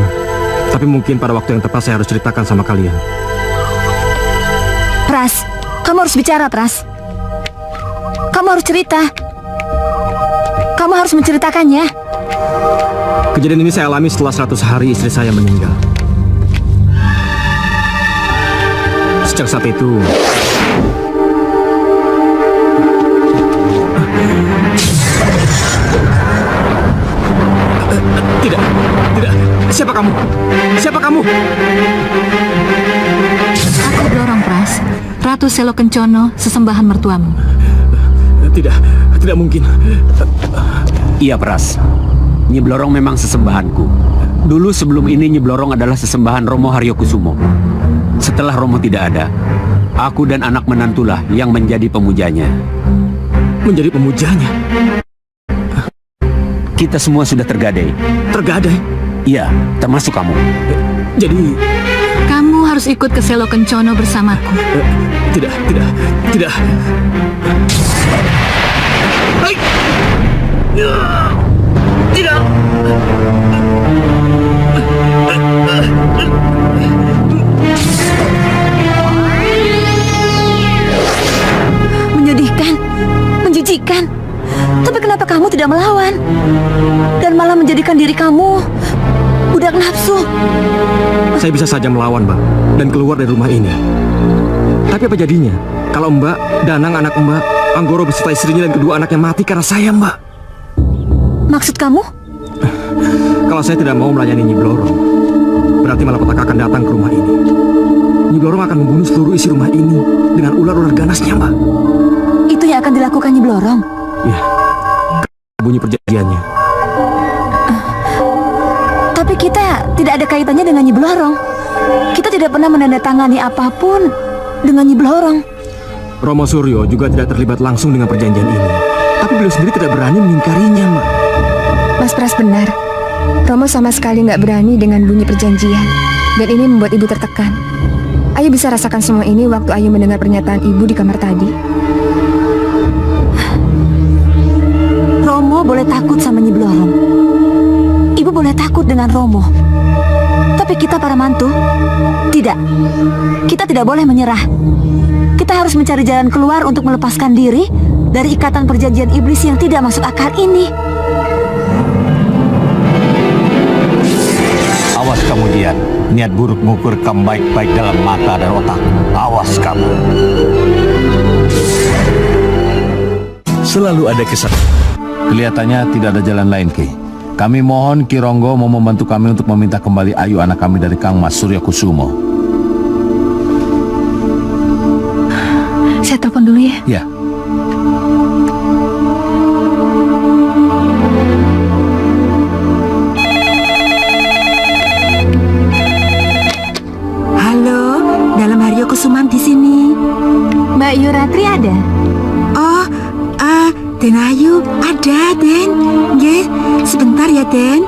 Tapi mungkin pada waktu yang tepat saya harus ceritakan sama kalian. Pras, kamu harus bicara, Pras. Kamu harus cerita. Kamu harus menceritakannya. Kejadian ini saya alami setelah 100 hari istri saya meninggal. Sejak saat itu, Tidak. Siapa kamu? Siapa kamu? Aku Blorong, Pras. Ratu Selo Kencono, sesembahan mertuamu. Tidak mungkin. Iya, Pras. Nyi Blorong memang sesembahanku. Dulu sebelum ini Nyi Blorong adalah sesembahan Romo Haryokusumo. Setelah Romo tidak ada, aku dan anak menantulah yang menjadi pemujanya. Menjadi pemujanya? Kita semua sudah tergadai. Tergadai? Iya, termasuk kamu. Jadi... Kamu harus ikut ke Selo Kencono bersamaku. Tidak. Tidak. Menyedihkan, menjijikan. Tapi kenapa kamu tidak melawan? Dan malah menjadikan diri kamu budak nafsu. Saya bisa saja melawan, Mbak, dan keluar dari rumah ini. Tapi apa jadinya kalau Mbak, Danang anak Mbak, Anggoro beserta istrinya dan kedua anaknya mati karena saya, Mbak? Maksud kamu? Kalau saya tidak mau melayani Nyi Blorong, berarti Malapetaka akan datang ke rumah ini. Nyi Blorong akan membunuh seluruh isi rumah ini dengan ular-ular ganasnya, Mbak. Itu yang akan dilakukan Nyi Blorong? Ya, bunyi perjanjiannya. Tapi kita tidak ada kaitannya dengan Nyi Blorong. Kita tidak pernah menandatangani apapun dengan Nyi Blorong. Romo Suryo juga tidak terlibat langsung dengan perjanjian ini. Tapi beliau sendiri tidak berani mengingkarinya, Mbak. Mas Pras benar. Romo sama sekali nggak berani dengan bunyi perjanjian. Dan ini membuat ibu tertekan. Ayu bisa rasakan semua ini waktu Ayu mendengar pernyataan ibu di kamar tadi. Romo boleh takut sama Nyi Blorong. Ibu boleh takut dengan Romo. Tapi kita para mantu, tidak. Kita tidak boleh menyerah. Kita harus mencari jalan keluar untuk melepaskan diri dari ikatan perjanjian iblis yang tidak masuk akal ini. Awas kamu, Dian. Niat buruk mengukur kamu baik-baik dalam mata dan otak. Awas kamu. Selalu ada kesan. Kelihatannya tidak ada jalan lain, Ki. Kami mohon Ki Ronggo mau membantu kami untuk meminta kembali Ayu anak kami dari Kang Mas Suryokusumo. Saya telepon dulu ya. Ya. Halo, dalam Haryokusuman di sini. Mbak Yuratri ada? Oh, Den Ayu ada, Den. Nggih, sebentar ya, Den.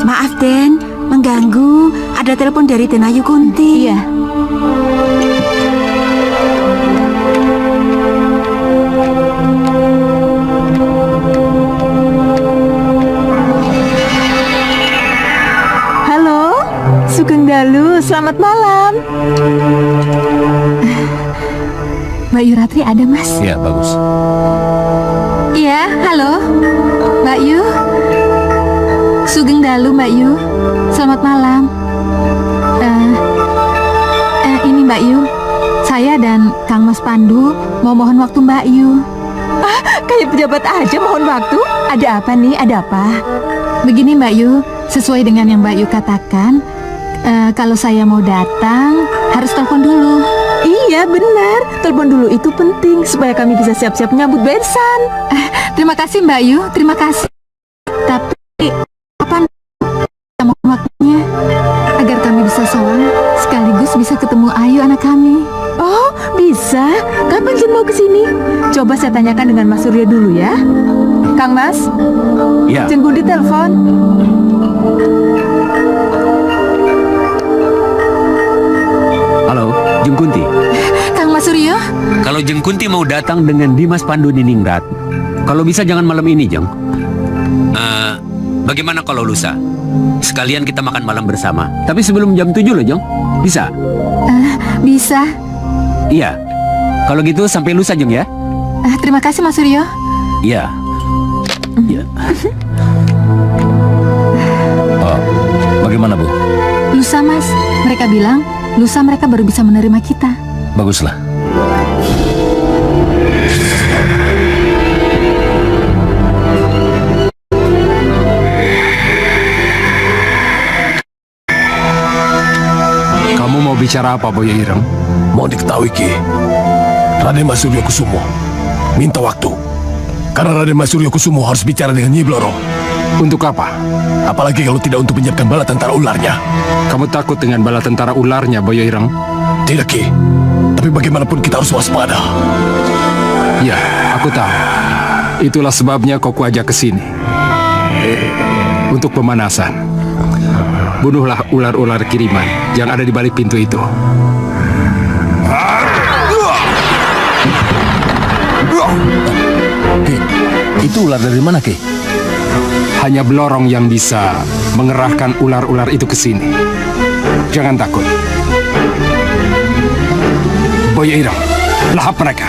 Maaf, Den, mengganggu. Ada telepon dari Den Ayu Kunti. Iya. Sugeng Dalu, selamat malam. Mbak Yuratri ada, Mas? Iya, bagus. Iya, halo Mbak Yu. Sugeng Dalu, Mbak Yu. Selamat malam. Ini Mbak Yu, saya dan Kang Mas Pandu mau mohon waktu Mbak Yu. Kayak pejabat aja mohon waktu. Ada apa nih, ada apa? Begini Mbak Yu, sesuai dengan yang Mbak Yu katakan, kalau saya mau datang, harus telepon dulu. Iya, benar. Telepon dulu itu penting supaya kami bisa siap-siap menyambut besan. Terima kasih Mbak Yu, terima kasih. Tapi, kapan kita mohon waktunya? Agar kami bisa sowan, sekaligus bisa ketemu Ayu anak kami. Oh, bisa. Kapan Jen mau kesini? Coba saya tanyakan dengan Mas Suryo dulu ya. Kang Mas? Ya. Jen Budi telepon. Halo, Jeng Kunti. Kang Mas Suryo? Kalau Jeng Kunti mau datang dengan Dimas Pandu Niningrat, kalau bisa jangan malam ini, Jeng. Bagaimana kalau lusa? Sekalian kita makan malam bersama. Tapi sebelum jam 7 loh, Jeng. Bisa? Bisa. Iya. Kalau gitu sampai lusa, Jeng ya. Terima kasih Mas Suryo. Iya. Iya. Bagaimana, Bu? Lusa, Mas. Mereka bilang lusa mereka baru bisa menerima kita. Baguslah. Kamu mau bicara apa, Boyo Ireng? Mau diketahui, Ki. Raden Mas Suryokusumo minta waktu. Karena Raden Mas Suryokusumo harus bicara dengan Nyi Bloro. Untuk apa? Apalagi kalau tidak untuk menyiapkan bala tentara ularnya. Kamu takut dengan bala tentara ularnya, Boyo Ireng? Tidak, Ki. Tapi bagaimanapun kita harus waspada. Ya, aku tahu. Itulah sebabnya kau kuajak ke sini. Untuk pemanasan. Bunuhlah ular-ular kiriman yang ada di balik pintu itu. Ki, itu ular dari mana, Ki? Hanya Blorong yang bisa mengerahkan ular-ular itu ke sini. Jangan takut. Boyo Ireng, lahap mereka.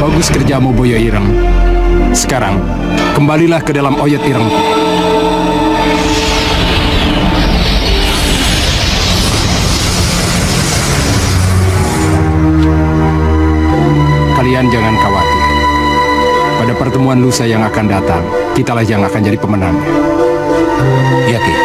Bagus kerjamu, Boyo Ireng. Sekarang, kembalilah ke dalam oyot irengku. Kalian jangan khawatir. Pada pertemuan lusa yang akan datang, kitalah yang akan jadi pemenangnya. Ya, Ki.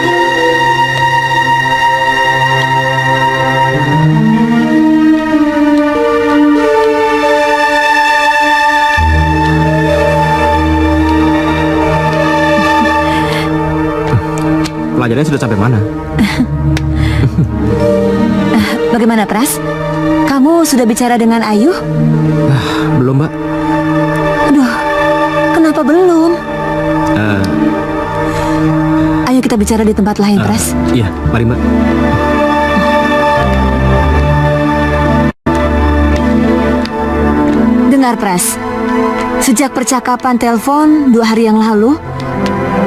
Pelajarannya sudah sampai mana? Bagaimana, Pras? Kamu sudah bicara dengan Ayu? Belum, Mbak. Aduh, kenapa belum? Ayo kita bicara di tempat lain, Pras. Iya, mari, Mbak. Dengar, Pras. Sejak percakapan telepon 2 hari yang lalu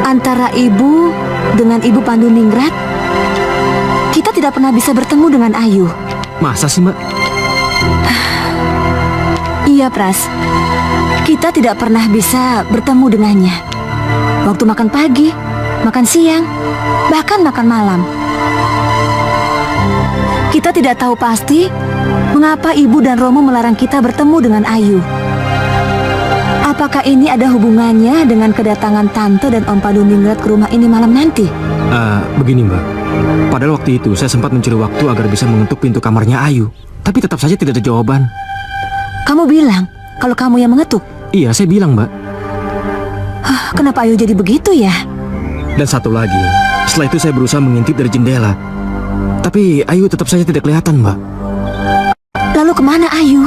antara ibu dengan Ibu Panduningrat, kita tidak pernah bisa bertemu dengan Ayu. Masa sih, Mbak? Iya, Pras. Kita tidak pernah bisa bertemu dengannya. Waktu makan pagi, makan siang, bahkan makan malam. Kita tidak tahu pasti mengapa Ibu dan Romo melarang kita bertemu dengan Ayu. Apakah ini ada hubungannya dengan kedatangan Tante dan Om Panduningrat ke rumah ini malam nanti? Begini, Mbak. Padahal waktu itu saya sempat mencuri waktu agar bisa mengetuk pintu kamarnya Ayu. Tapi tetap saja tidak ada jawaban. Kamu bilang kalau kamu yang mengetuk? Iya, saya bilang, Mbak. Kenapa Ayu jadi begitu ya? Dan satu lagi, setelah itu saya berusaha mengintip dari jendela. Tapi Ayu tetap saja tidak kelihatan, Mbak. Lalu kemana Ayu?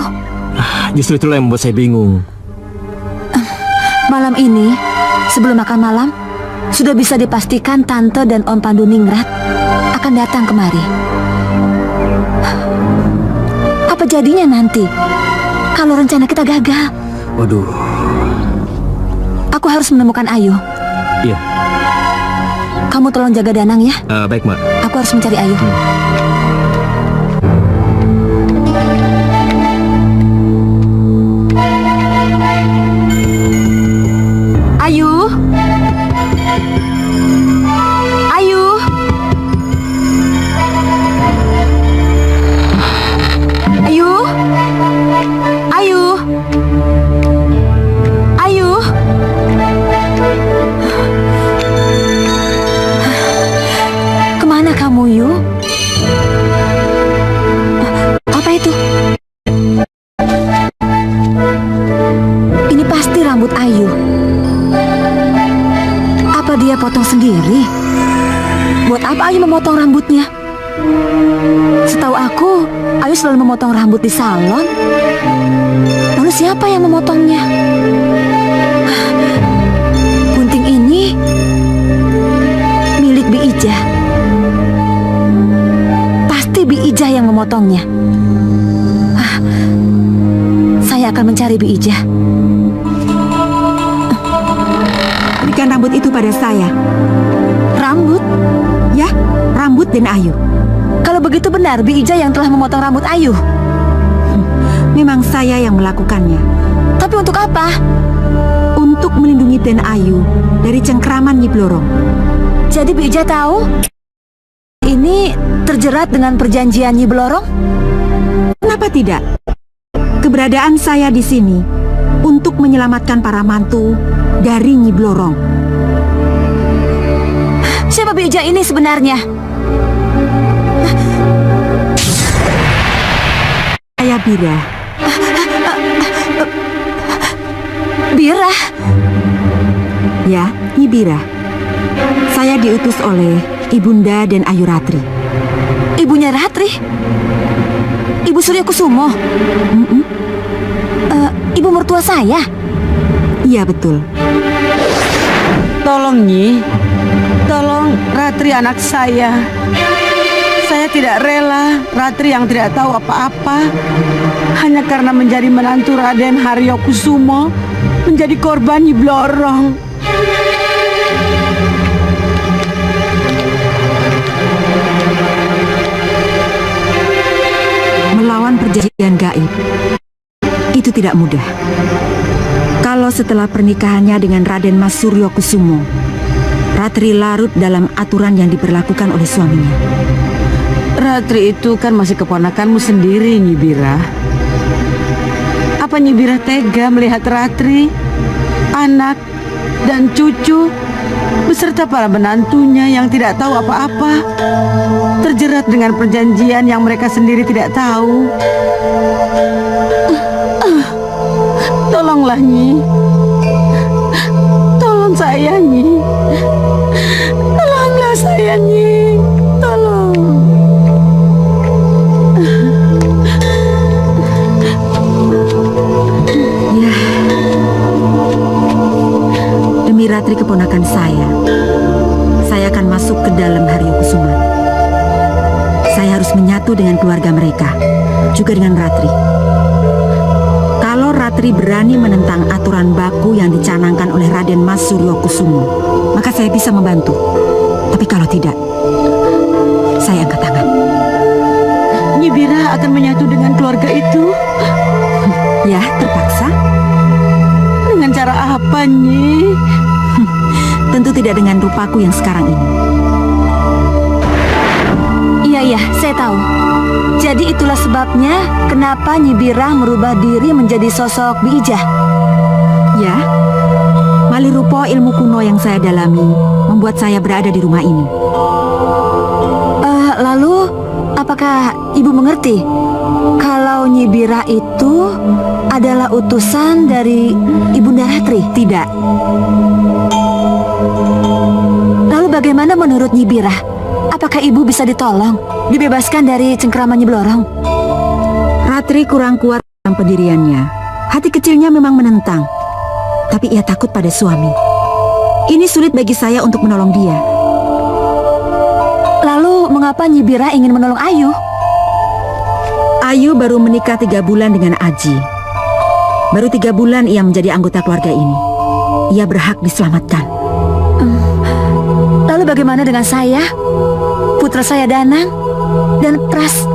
Justru itulah yang membuat saya bingung. Malam ini, sebelum makan malam, sudah bisa dipastikan Tante dan Om Panduningrat akan datang kemari. Apa jadinya nanti kalau rencana kita gagal? Waduh. Aku harus menemukan Ayu. Iya. Kamu tolong jaga Danang ya. Baik, Mbak. Aku harus mencari Ayu. Ayu. Ayu. Ayu. Ayu. Ayu. Kemana kamu, Yu? Setahu aku, Ayu selalu memotong rambut di salon. Lalu siapa yang memotongnya? Gunting ini milik Bi Ijah. Pasti Bi Ijah yang memotongnya. Saya akan mencari Bi Ijah. Berikan rambut itu pada saya. Rambut? Ya, rambut dan Ayu. Kalau begitu benar Bi Ijah yang telah memotong rambut Ayu. Memang saya yang melakukannya. Tapi untuk apa? Untuk melindungi Den Ayu dari cengkraman Nyi Blorong. Jadi Bi Ijah tahu ini terjerat dengan perjanjian Nyi Blorong? Kenapa tidak? Keberadaan saya di sini untuk menyelamatkan para mantu dari Nyi Blorong. Siapa Bi Ijah ini sebenarnya? Saya Bira. Bira? Ya, Nyi Bira. Saya diutus oleh Ibunda dan Ayu Ratri. Ibunya Ratri? Ibu Suryo Kusumo? Ibu mertua saya? Iya, betul. Tolong Nyi, tolong Ratri anak saya. Saya tidak rela Ratri yang tidak tahu apa-apa hanya karena menjadi menantu Raden Haryo Kusumo menjadi korban Nyi Blorong. Melawan perjanjian gaib itu tidak mudah. Kalau setelah pernikahannya dengan Raden Mas Suryo Kusumo, Ratri larut dalam aturan yang diberlakukan oleh suaminya. Ratri itu kan masih keponakanmu sendiri, Nyi Bira. Apa Nyi Bira tega melihat Ratri, anak, dan cucu, beserta para menantunya yang tidak tahu apa-apa, terjerat dengan perjanjian yang mereka sendiri tidak tahu? Tolonglah Nyi. Tolong saya Nyi. Tolonglah saya Nyi. Tolong. Ya. Demi Ratri keponakan saya akan masuk ke dalam Haryo Kusuman. Saya harus menyatu dengan keluarga mereka, juga dengan Ratri. Kalau Ratri berani menentang aturan baku yang dicanangkan oleh Raden Mas Suryo Kusumo, maka saya bisa membantu. Tapi kalau tidak, saya angkat tangan. Nyi Bira akan menyatu dengan keluarga itu? Ya, terpaksa. Dengan cara apa, Nyi? Tentu tidak dengan rupaku yang sekarang ini. Iya, saya tahu. Jadi itulah sebabnya kenapa Nyi Bira merubah diri menjadi sosok Bi Ijah. Ya, Malirupo ilmu kuno yang saya dalami membuat saya berada di rumah ini. Lalu, apakah Ibu mengerti kalau Nyi Bira itu adalah utusan dari Ibunda Ratri? Tidak. Lalu bagaimana menurut Nyi Bira? Apakah Ibu bisa ditolong, dibebaskan dari cengkraman Nyi Blorong? Ratri kurang kuat dalam pendiriannya. Hati kecilnya memang menentang, tapi ia takut pada suami. Ini sulit bagi saya untuk menolong dia. Lalu mengapa Nyi Bira ingin menolong Ayu? Ayu baru menikah 3 bulan dengan Aji. Baru 3 bulan ia menjadi anggota keluarga ini. Ia berhak diselamatkan. Lalu bagaimana dengan saya? Putra saya Danang dan Pras.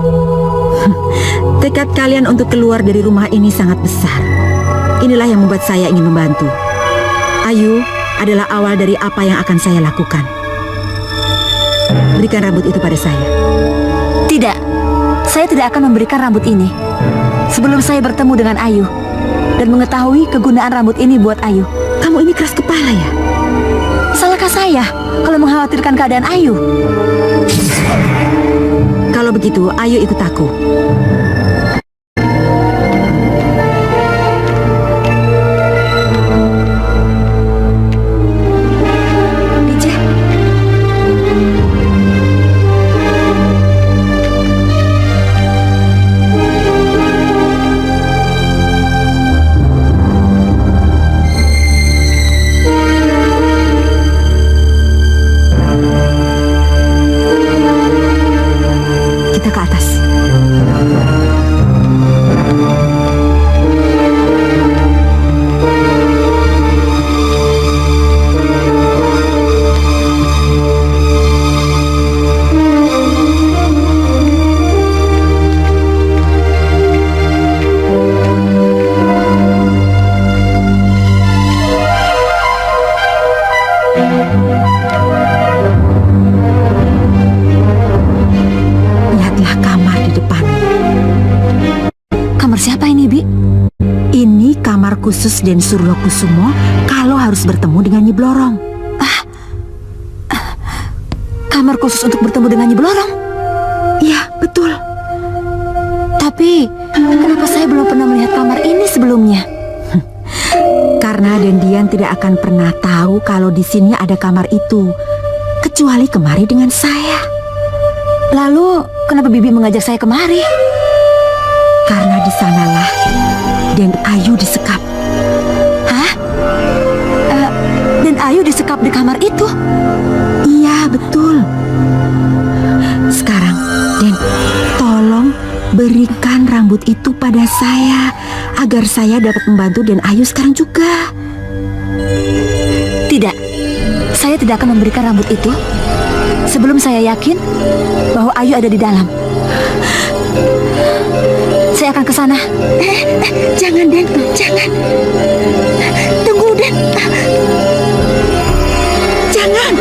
Tekad kalian untuk keluar dari rumah ini sangat besar. Inilah yang membuat saya ingin membantu. Ayu adalah awal dari apa yang akan saya lakukan. Berikan rambut itu pada saya. Tidak, saya tidak akan memberikan rambut ini sebelum saya bertemu dengan Ayu dan mengetahui kegunaan rambut ini buat Ayu. Kamu ini keras kepala ya? Salahkah saya kalau mengkhawatirkan keadaan Ayu? Kalau begitu, Ayu ikut aku. Lihatlah kamar di depan. Kamar siapa ini, Bi? Ini kamar khusus Den Suryo Kusumo kalau harus bertemu dengan Nyi Blorong. Kamar khusus untuk bertemu dengan Nyi Blorong? Iya, betul. Tapi, kenapa saya belum pernah melihat kamar ini sebelumnya? Karena Den Dian tidak akan pernah tahu kalau di sini ada kamar itu, kecuali kemari dengan saya. Lalu, kenapa Bibi mengajak saya kemari? Karena di sanalah Den Ayu disekap. Hah? Den Ayu disekap di kamar itu? Iya, betul. Sekarang, Den, tolong berikan rambut itu pada saya agar saya dapat membantu Den Ayu sekarang juga. Tidak, saya tidak akan memberikan rambut itu sebelum saya yakin bahwa Ayu ada di dalam. Saya akan ke sana. Jangan, Den, jangan. Tunggu, Den. Jangan.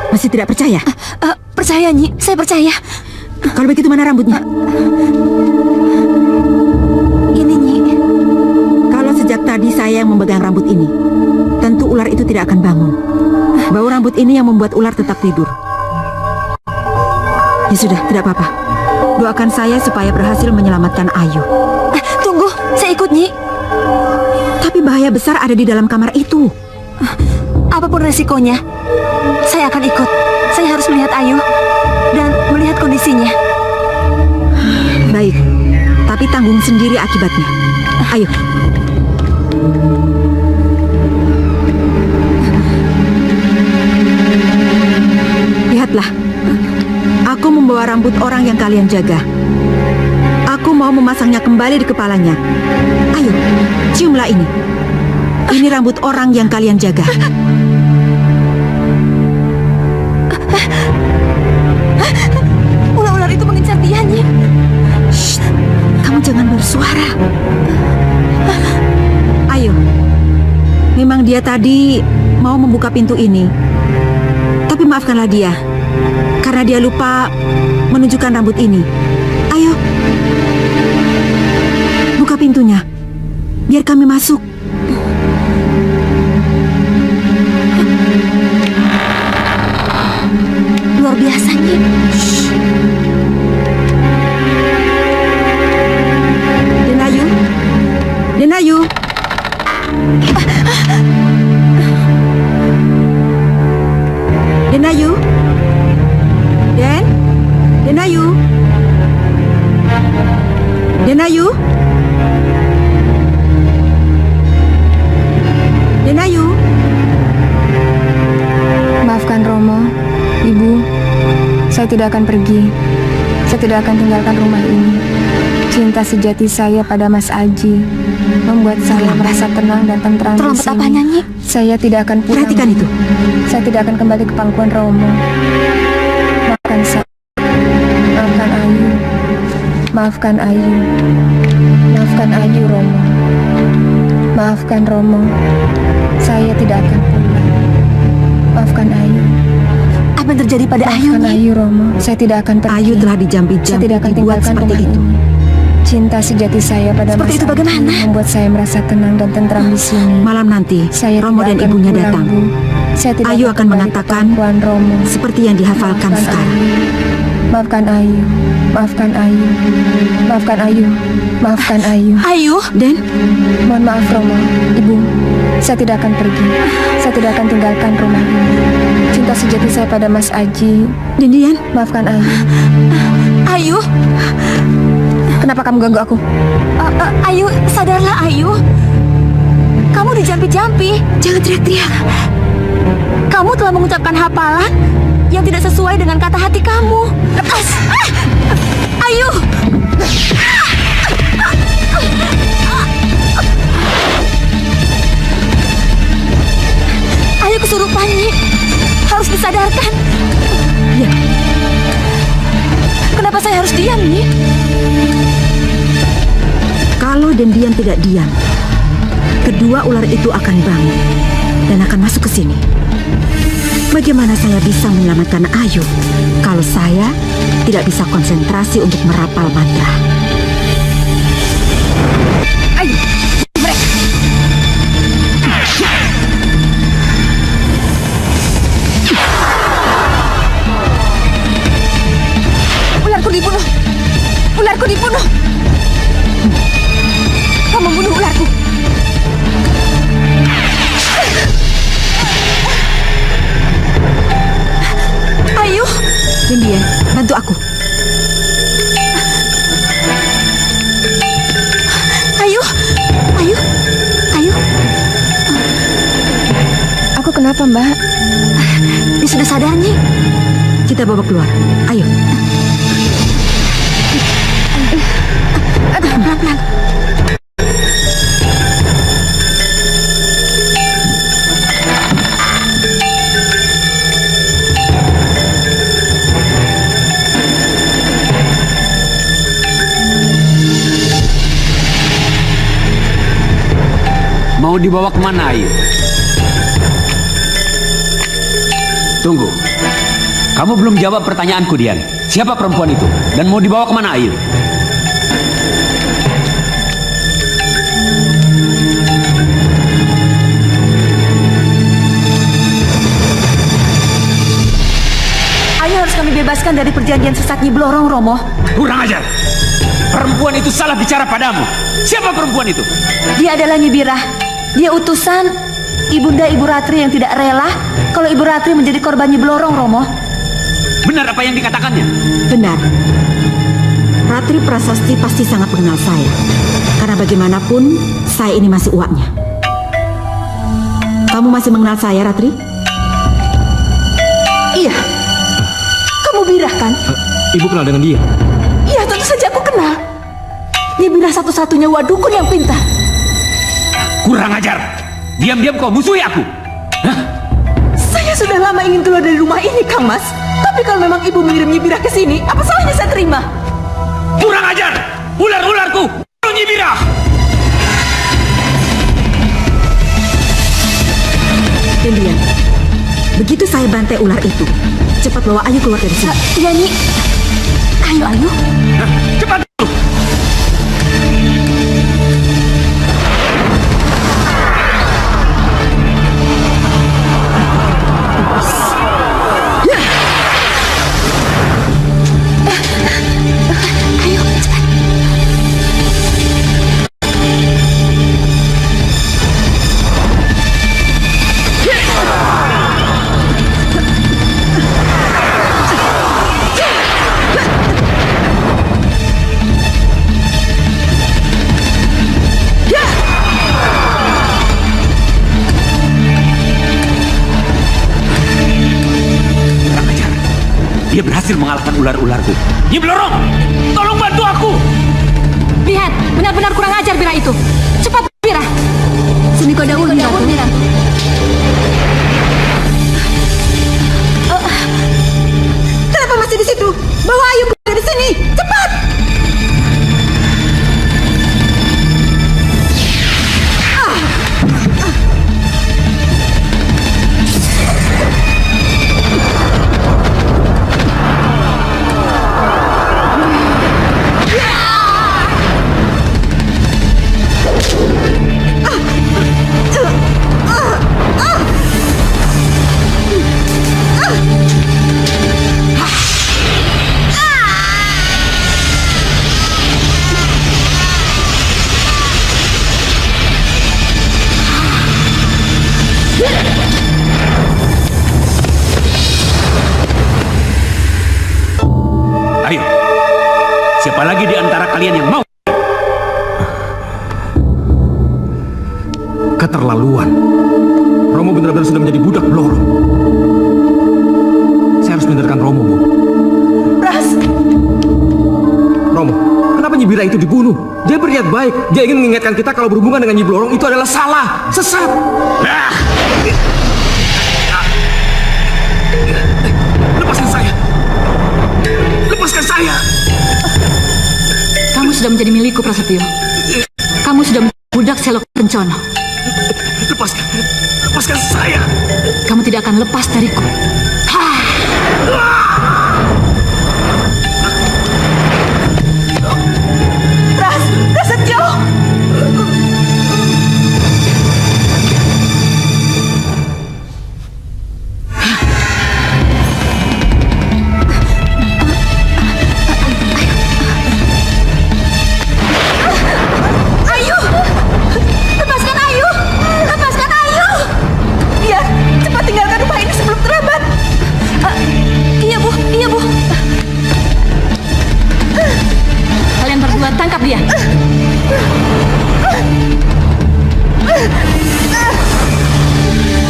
Masih tidak percaya? Percaya, Nyi. Saya percaya. Kalau begitu mana rambutnya? Ini, Nyi. Kalau sejak tadi saya yang memegang rambut ini, tentu ular itu tidak akan bangun. Bau rambut ini yang membuat ular tetap tidur. Ya sudah, tidak apa-apa. Doakan saya supaya berhasil menyelamatkan Ayu. Tunggu, saya ikut, Nyi. Tapi bahaya besar ada di dalam kamar itu. Apapun resikonya, saya akan ikut. Saya harus melihat Ayu dan melihat kondisinya. Baik, tapi tanggung sendiri akibatnya. Ayo. Lihatlah, aku membawa rambut orang yang kalian jaga. Aku mau memasangnya kembali di kepalanya. Ayo, ciumlah ini. Ini rambut orang yang kalian jaga. Ular-ular itu mengincar dia, Nyi. Shh, kamu jangan bersuara. Ayo. Memang dia tadi mau membuka pintu ini. Tapi maafkanlah dia. Karena dia lupa menunjukkan rambut ini. Ayo. Buka pintunya. Biar kami masuk. Luar biasa, Nyi. Den Ayu. Den Ayu. Den Ayu. Den Ayu. Den Ayu. Den Ayu. Maafkan Romo, Ibu. Saya tidak akan pergi. Saya tidak akan tinggalkan rumah ini. Cinta sejati saya pada Mas Aji membuat saya merasa tenang dan tentram di sini. Apa, Nyanyi? Saya tidak akan pulang. Perhatikan itu. Saya tidak akan kembali ke pangkuan Romo. Maafkan saya. Maafkan Ayu. Maafkan Ayu. Maafkan Ayu, Romo. Maafkan Romo. Saya tidak akan pulang. Maafkan Ayu. Apa yang terjadi pada Ayu? Maafkan Ayu, Romo. Saya tidak akan pergi. Ayu telah dijampi-jampi Saya tidak akan dibuat tinggalkan seperti rumah itu. ini. Cinta sejati saya pada Mas Seperti itu bagaimana? membuat saya merasa tenang dan tentram di sini. Malam nanti, Romo dan ibunya datang. Ayu akan mengatakan seperti yang dihafalkan sekarang. Maafkan Ayu, maafkan Ayu, maafkan Ayu, maafkan Ayu. Ayu, Den, mohon maaf Romo, Ibu. Saya tidak akan pergi. Saya tidak akan tinggalkan rumah ini. Cinta sejati saya pada Mas Aji. Dian, maafkan Ayu. Ayu, kenapa kamu ganggu aku? Ayu, sadarlah Ayu. Kamu dijampi-jampi. Jangan teriak-teriak. Kamu telah mengucapkan hafalan yang tidak sesuai dengan kata hati kamu. Lepas! Ayu! Ayu kesurupan, Nyi. Harus disadarkan. Ya. Kenapa saya harus diam, Nyi? Kalau Dian tidak diam, kedua ular itu akan bangun dan akan masuk ke sini. Bagaimana saya bisa menyelamatkan Ayu kalau saya tidak bisa konsentrasi untuk merapal mantra? Ayo, mereka. Ularku dibunuh. Ularku dibunuh. Kamu membunuh ularku. Ayu, Dian, bantu aku. Ayu, Ayu, Ayu. Aku kenapa, Mbak? Dia sudah sadar, Nyi. Kita bawa keluar. Ayo. Pelan-pelan. Mau dibawa kemana, Ayu? Tunggu. Kamu belum jawab pertanyaanku, Dian. Siapa perempuan itu? Dan mau dibawa kemana, Ayu? Ayu harus kami bebaskan dari perjanjian sesat Nyi Blorong, Romo. Kurang ajar. Perempuan itu salah bicara padamu. Siapa perempuan itu? Dia adalah Nyi Birah. Dia utusan Ibunda Ibu Ratri yang tidak rela kalau Ibu Ratri menjadi korban Nyi Blorong, Romo. Benar apa yang dikatakannya? Benar. Ratri Prasasti pasti sangat mengenal saya. Karena bagaimanapun, saya ini masih uaknya. Kamu masih mengenal saya, Ratri? Iya. Kamu Birah, kan? Ibu kenal dengan dia? Iya, tentu saja aku kenal. Nyi Birah satu-satunya wadukun yang pintar. Kurang ajar. Diam-diam kau musuhi aku. Hah? Saya sudah lama ingin keluar dari rumah ini, Kang Mas. Tapi kalau memang ibu mengirim Nyi Birah ke sini, apa salahnya saya terima? Kurang ajar. Ular-ularku. Nyi Birah. Dian, begitu saya bantai ular itu, cepat bawa Ayu keluar dari sini. Iya, Nyi. Ayo, Ayu. Cepat. Dia berhasil mengalahkan ular-ularku. Nyi Blorong, tolong bantu aku. Lihat, benar-benar kurang ajar Birah itu. Cepat, Birah. Sini kau dahulu, Birah. Kenapa masih di situ? Bawa Ayu keluar dari sini. Cepat. Siapa lagi di antara kalian yang mau? Keterlaluan. Romo benar-benar sudah menjadi budak Bloro. Saya harus mendengarkan Romo, Bu. Ras! Romo, kenapa Nyi Bira itu dibunuh? Dia berniat baik. Dia ingin mengingatkan kita kalau berhubungan dengan Nyi Blorong itu adalah salah, sesat. Lepaskan saya. Lepaskan saya. Kamu sudah menjadi milikku, Prasetyo. Kamu sudah menjadi budak Selok Kencono. Lepaskan saya. Kamu tidak akan lepas dariku. Prasetyo! Ayu! Lepaskan Ayu! Lepaskan Ayu! Iya, cepat tinggalkan rumah ini sebelum terlambat. Iya, Bu. Iya, Bu. Kalian berdua tangkap dia.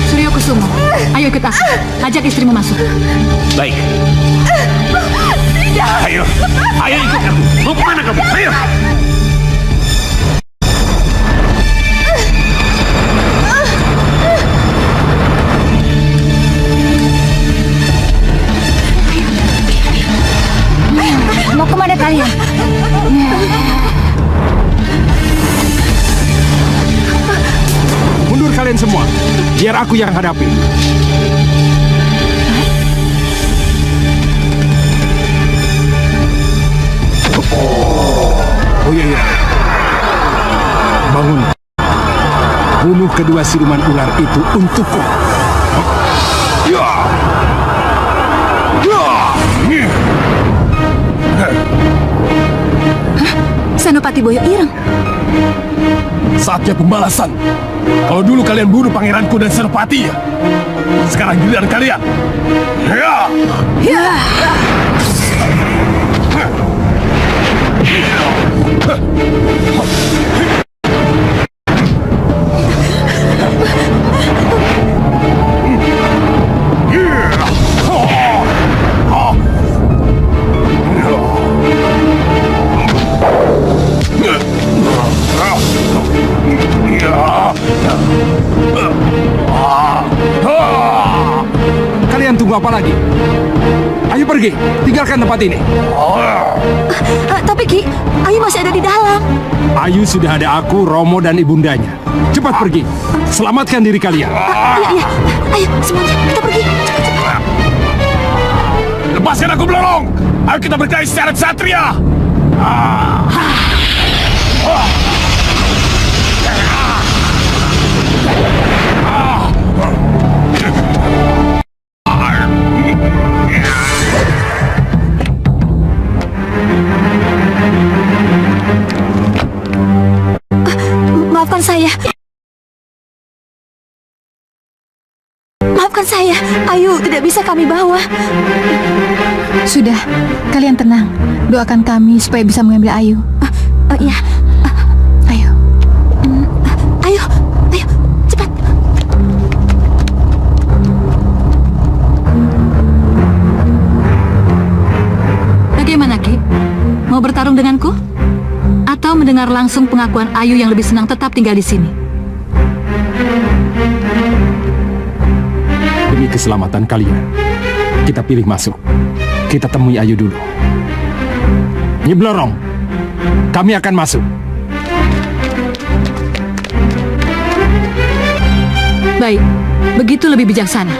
Suryo Kusumo, ayo ikut aku. Ajak istrimu masuk. Baik. Tidak. Ayo, ayo ikut aku. Mau kemana kamu? Ayo. Mau kemana kalian? Mundur kalian semua, biar aku yang hadapi. Oh iya. Bangun. Bunuh kedua siluman ular itu untukku. Senopati Boyo Ireng. Saatnya pembalasan. Kalau dulu kalian bunuh pangeranku dan Senopati ya. Sekarang giliran kalian. Kalian tunggu apa lagi? Ayo pergi, tinggalkan tempat ini. Tapi Ki, Ayu masih ada di dalam. Ayu sudah ada aku, Romo dan ibundanya. Cepat pergi, selamatkan diri kalian. Iya. Ayo semuanya, kita pergi. Cepat. Lepaskan aku, Blorong. Ayo kita berkelahi secara ksatria. Maafkan saya. Maafkan saya. Ayu tidak bisa kami bawa. Sudah, kalian tenang. Doakan kami supaya bisa mengambil Ayu. Iya. Ayo. Ayo, cepat. Bagaimana, Ki? Mau bertarung denganku? Atau mendengar langsung pengakuan Ayu yang lebih senang tetap tinggal di sini? Demi keselamatan kalian, kita pilih masuk. Kita temui Ayu dulu. Nyi Blorong, kami akan masuk. Baik, begitu lebih bijaksana.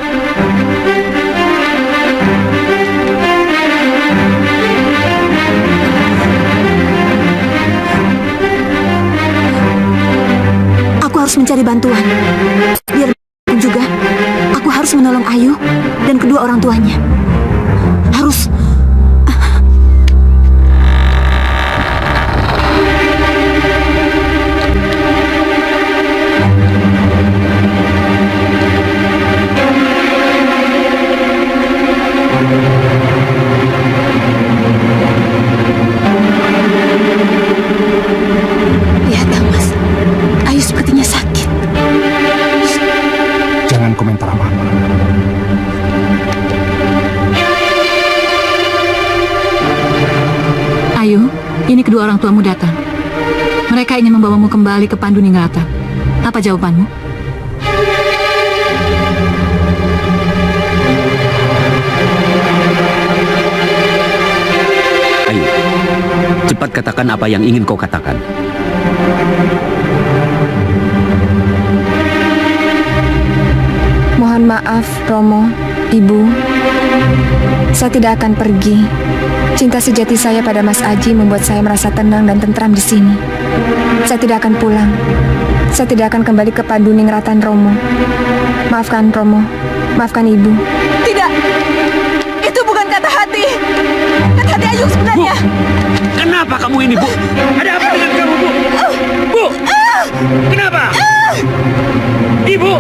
Aku harus mencari bantuan. Biar juga, aku harus menolong Ayu dan kedua orang tuanya. Harus. ini kedua orang tuamu datang. Mereka ingin membawamu kembali ke Panduningrata. Apa jawabanmu? Ayo, cepat katakan apa yang ingin kau katakan. Mohon maaf, Romo, Ibu. Saya tidak akan pergi. Cinta sejati saya pada Mas Aji membuat saya merasa tenang dan tentram di sini. Saya tidak akan pulang. Saya tidak akan kembali ke Panduningratan, Romo. Maafkan Romo, maafkan Ibu. Tidak, itu bukan kata hati. Kata hati Ayu sebenarnya. Kenapa kamu ini, Bu? Ada apa dengan kamu, Bu? Bu! Kenapa? Ibu!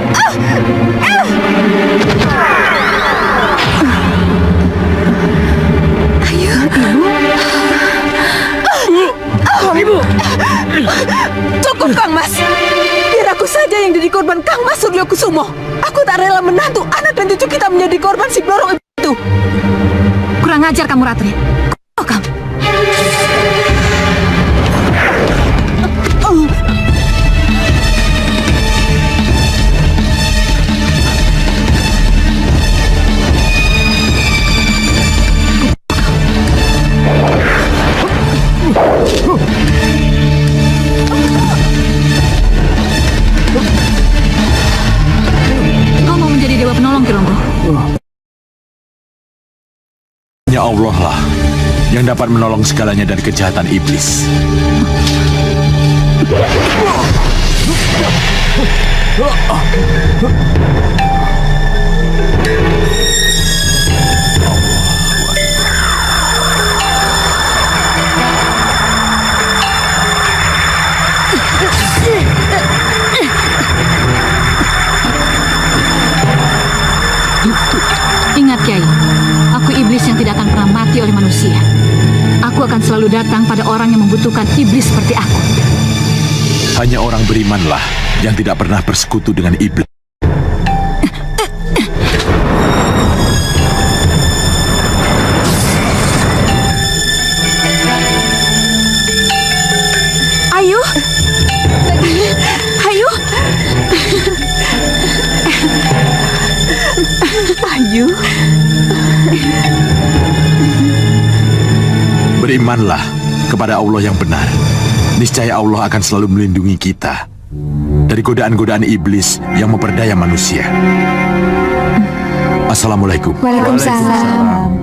Ayu, Ibu. Ibu! Cukup, Kang Mas. Biar aku saja yang jadi korban Kang Mas Suryo Kusumo. Aku tak rela menantu anak dan cucu kita menjadi korban si Blorong itu. Kurang ajar kamu, Ratri. Oh, kamu. Kau mau menjadi dewa penolong, Kironggo? Hanya Allah lah yang dapat menolong segalanya dari kejahatan iblis. Ingat, Kiai, aku iblis yang tidak akan pernah mati oleh manusia. Aku akan selalu datang pada orang yang membutuhkan iblis seperti aku. Hanya orang berimanlah yang tidak pernah bersekutu dengan iblis. Ayu. Ayu. Ayu. Berimanlah kepada Allah yang benar. Niscaya Allah akan selalu melindungi kita dari godaan-godaan iblis yang memperdaya manusia. Assalamualaikum. Waalaikumsalam.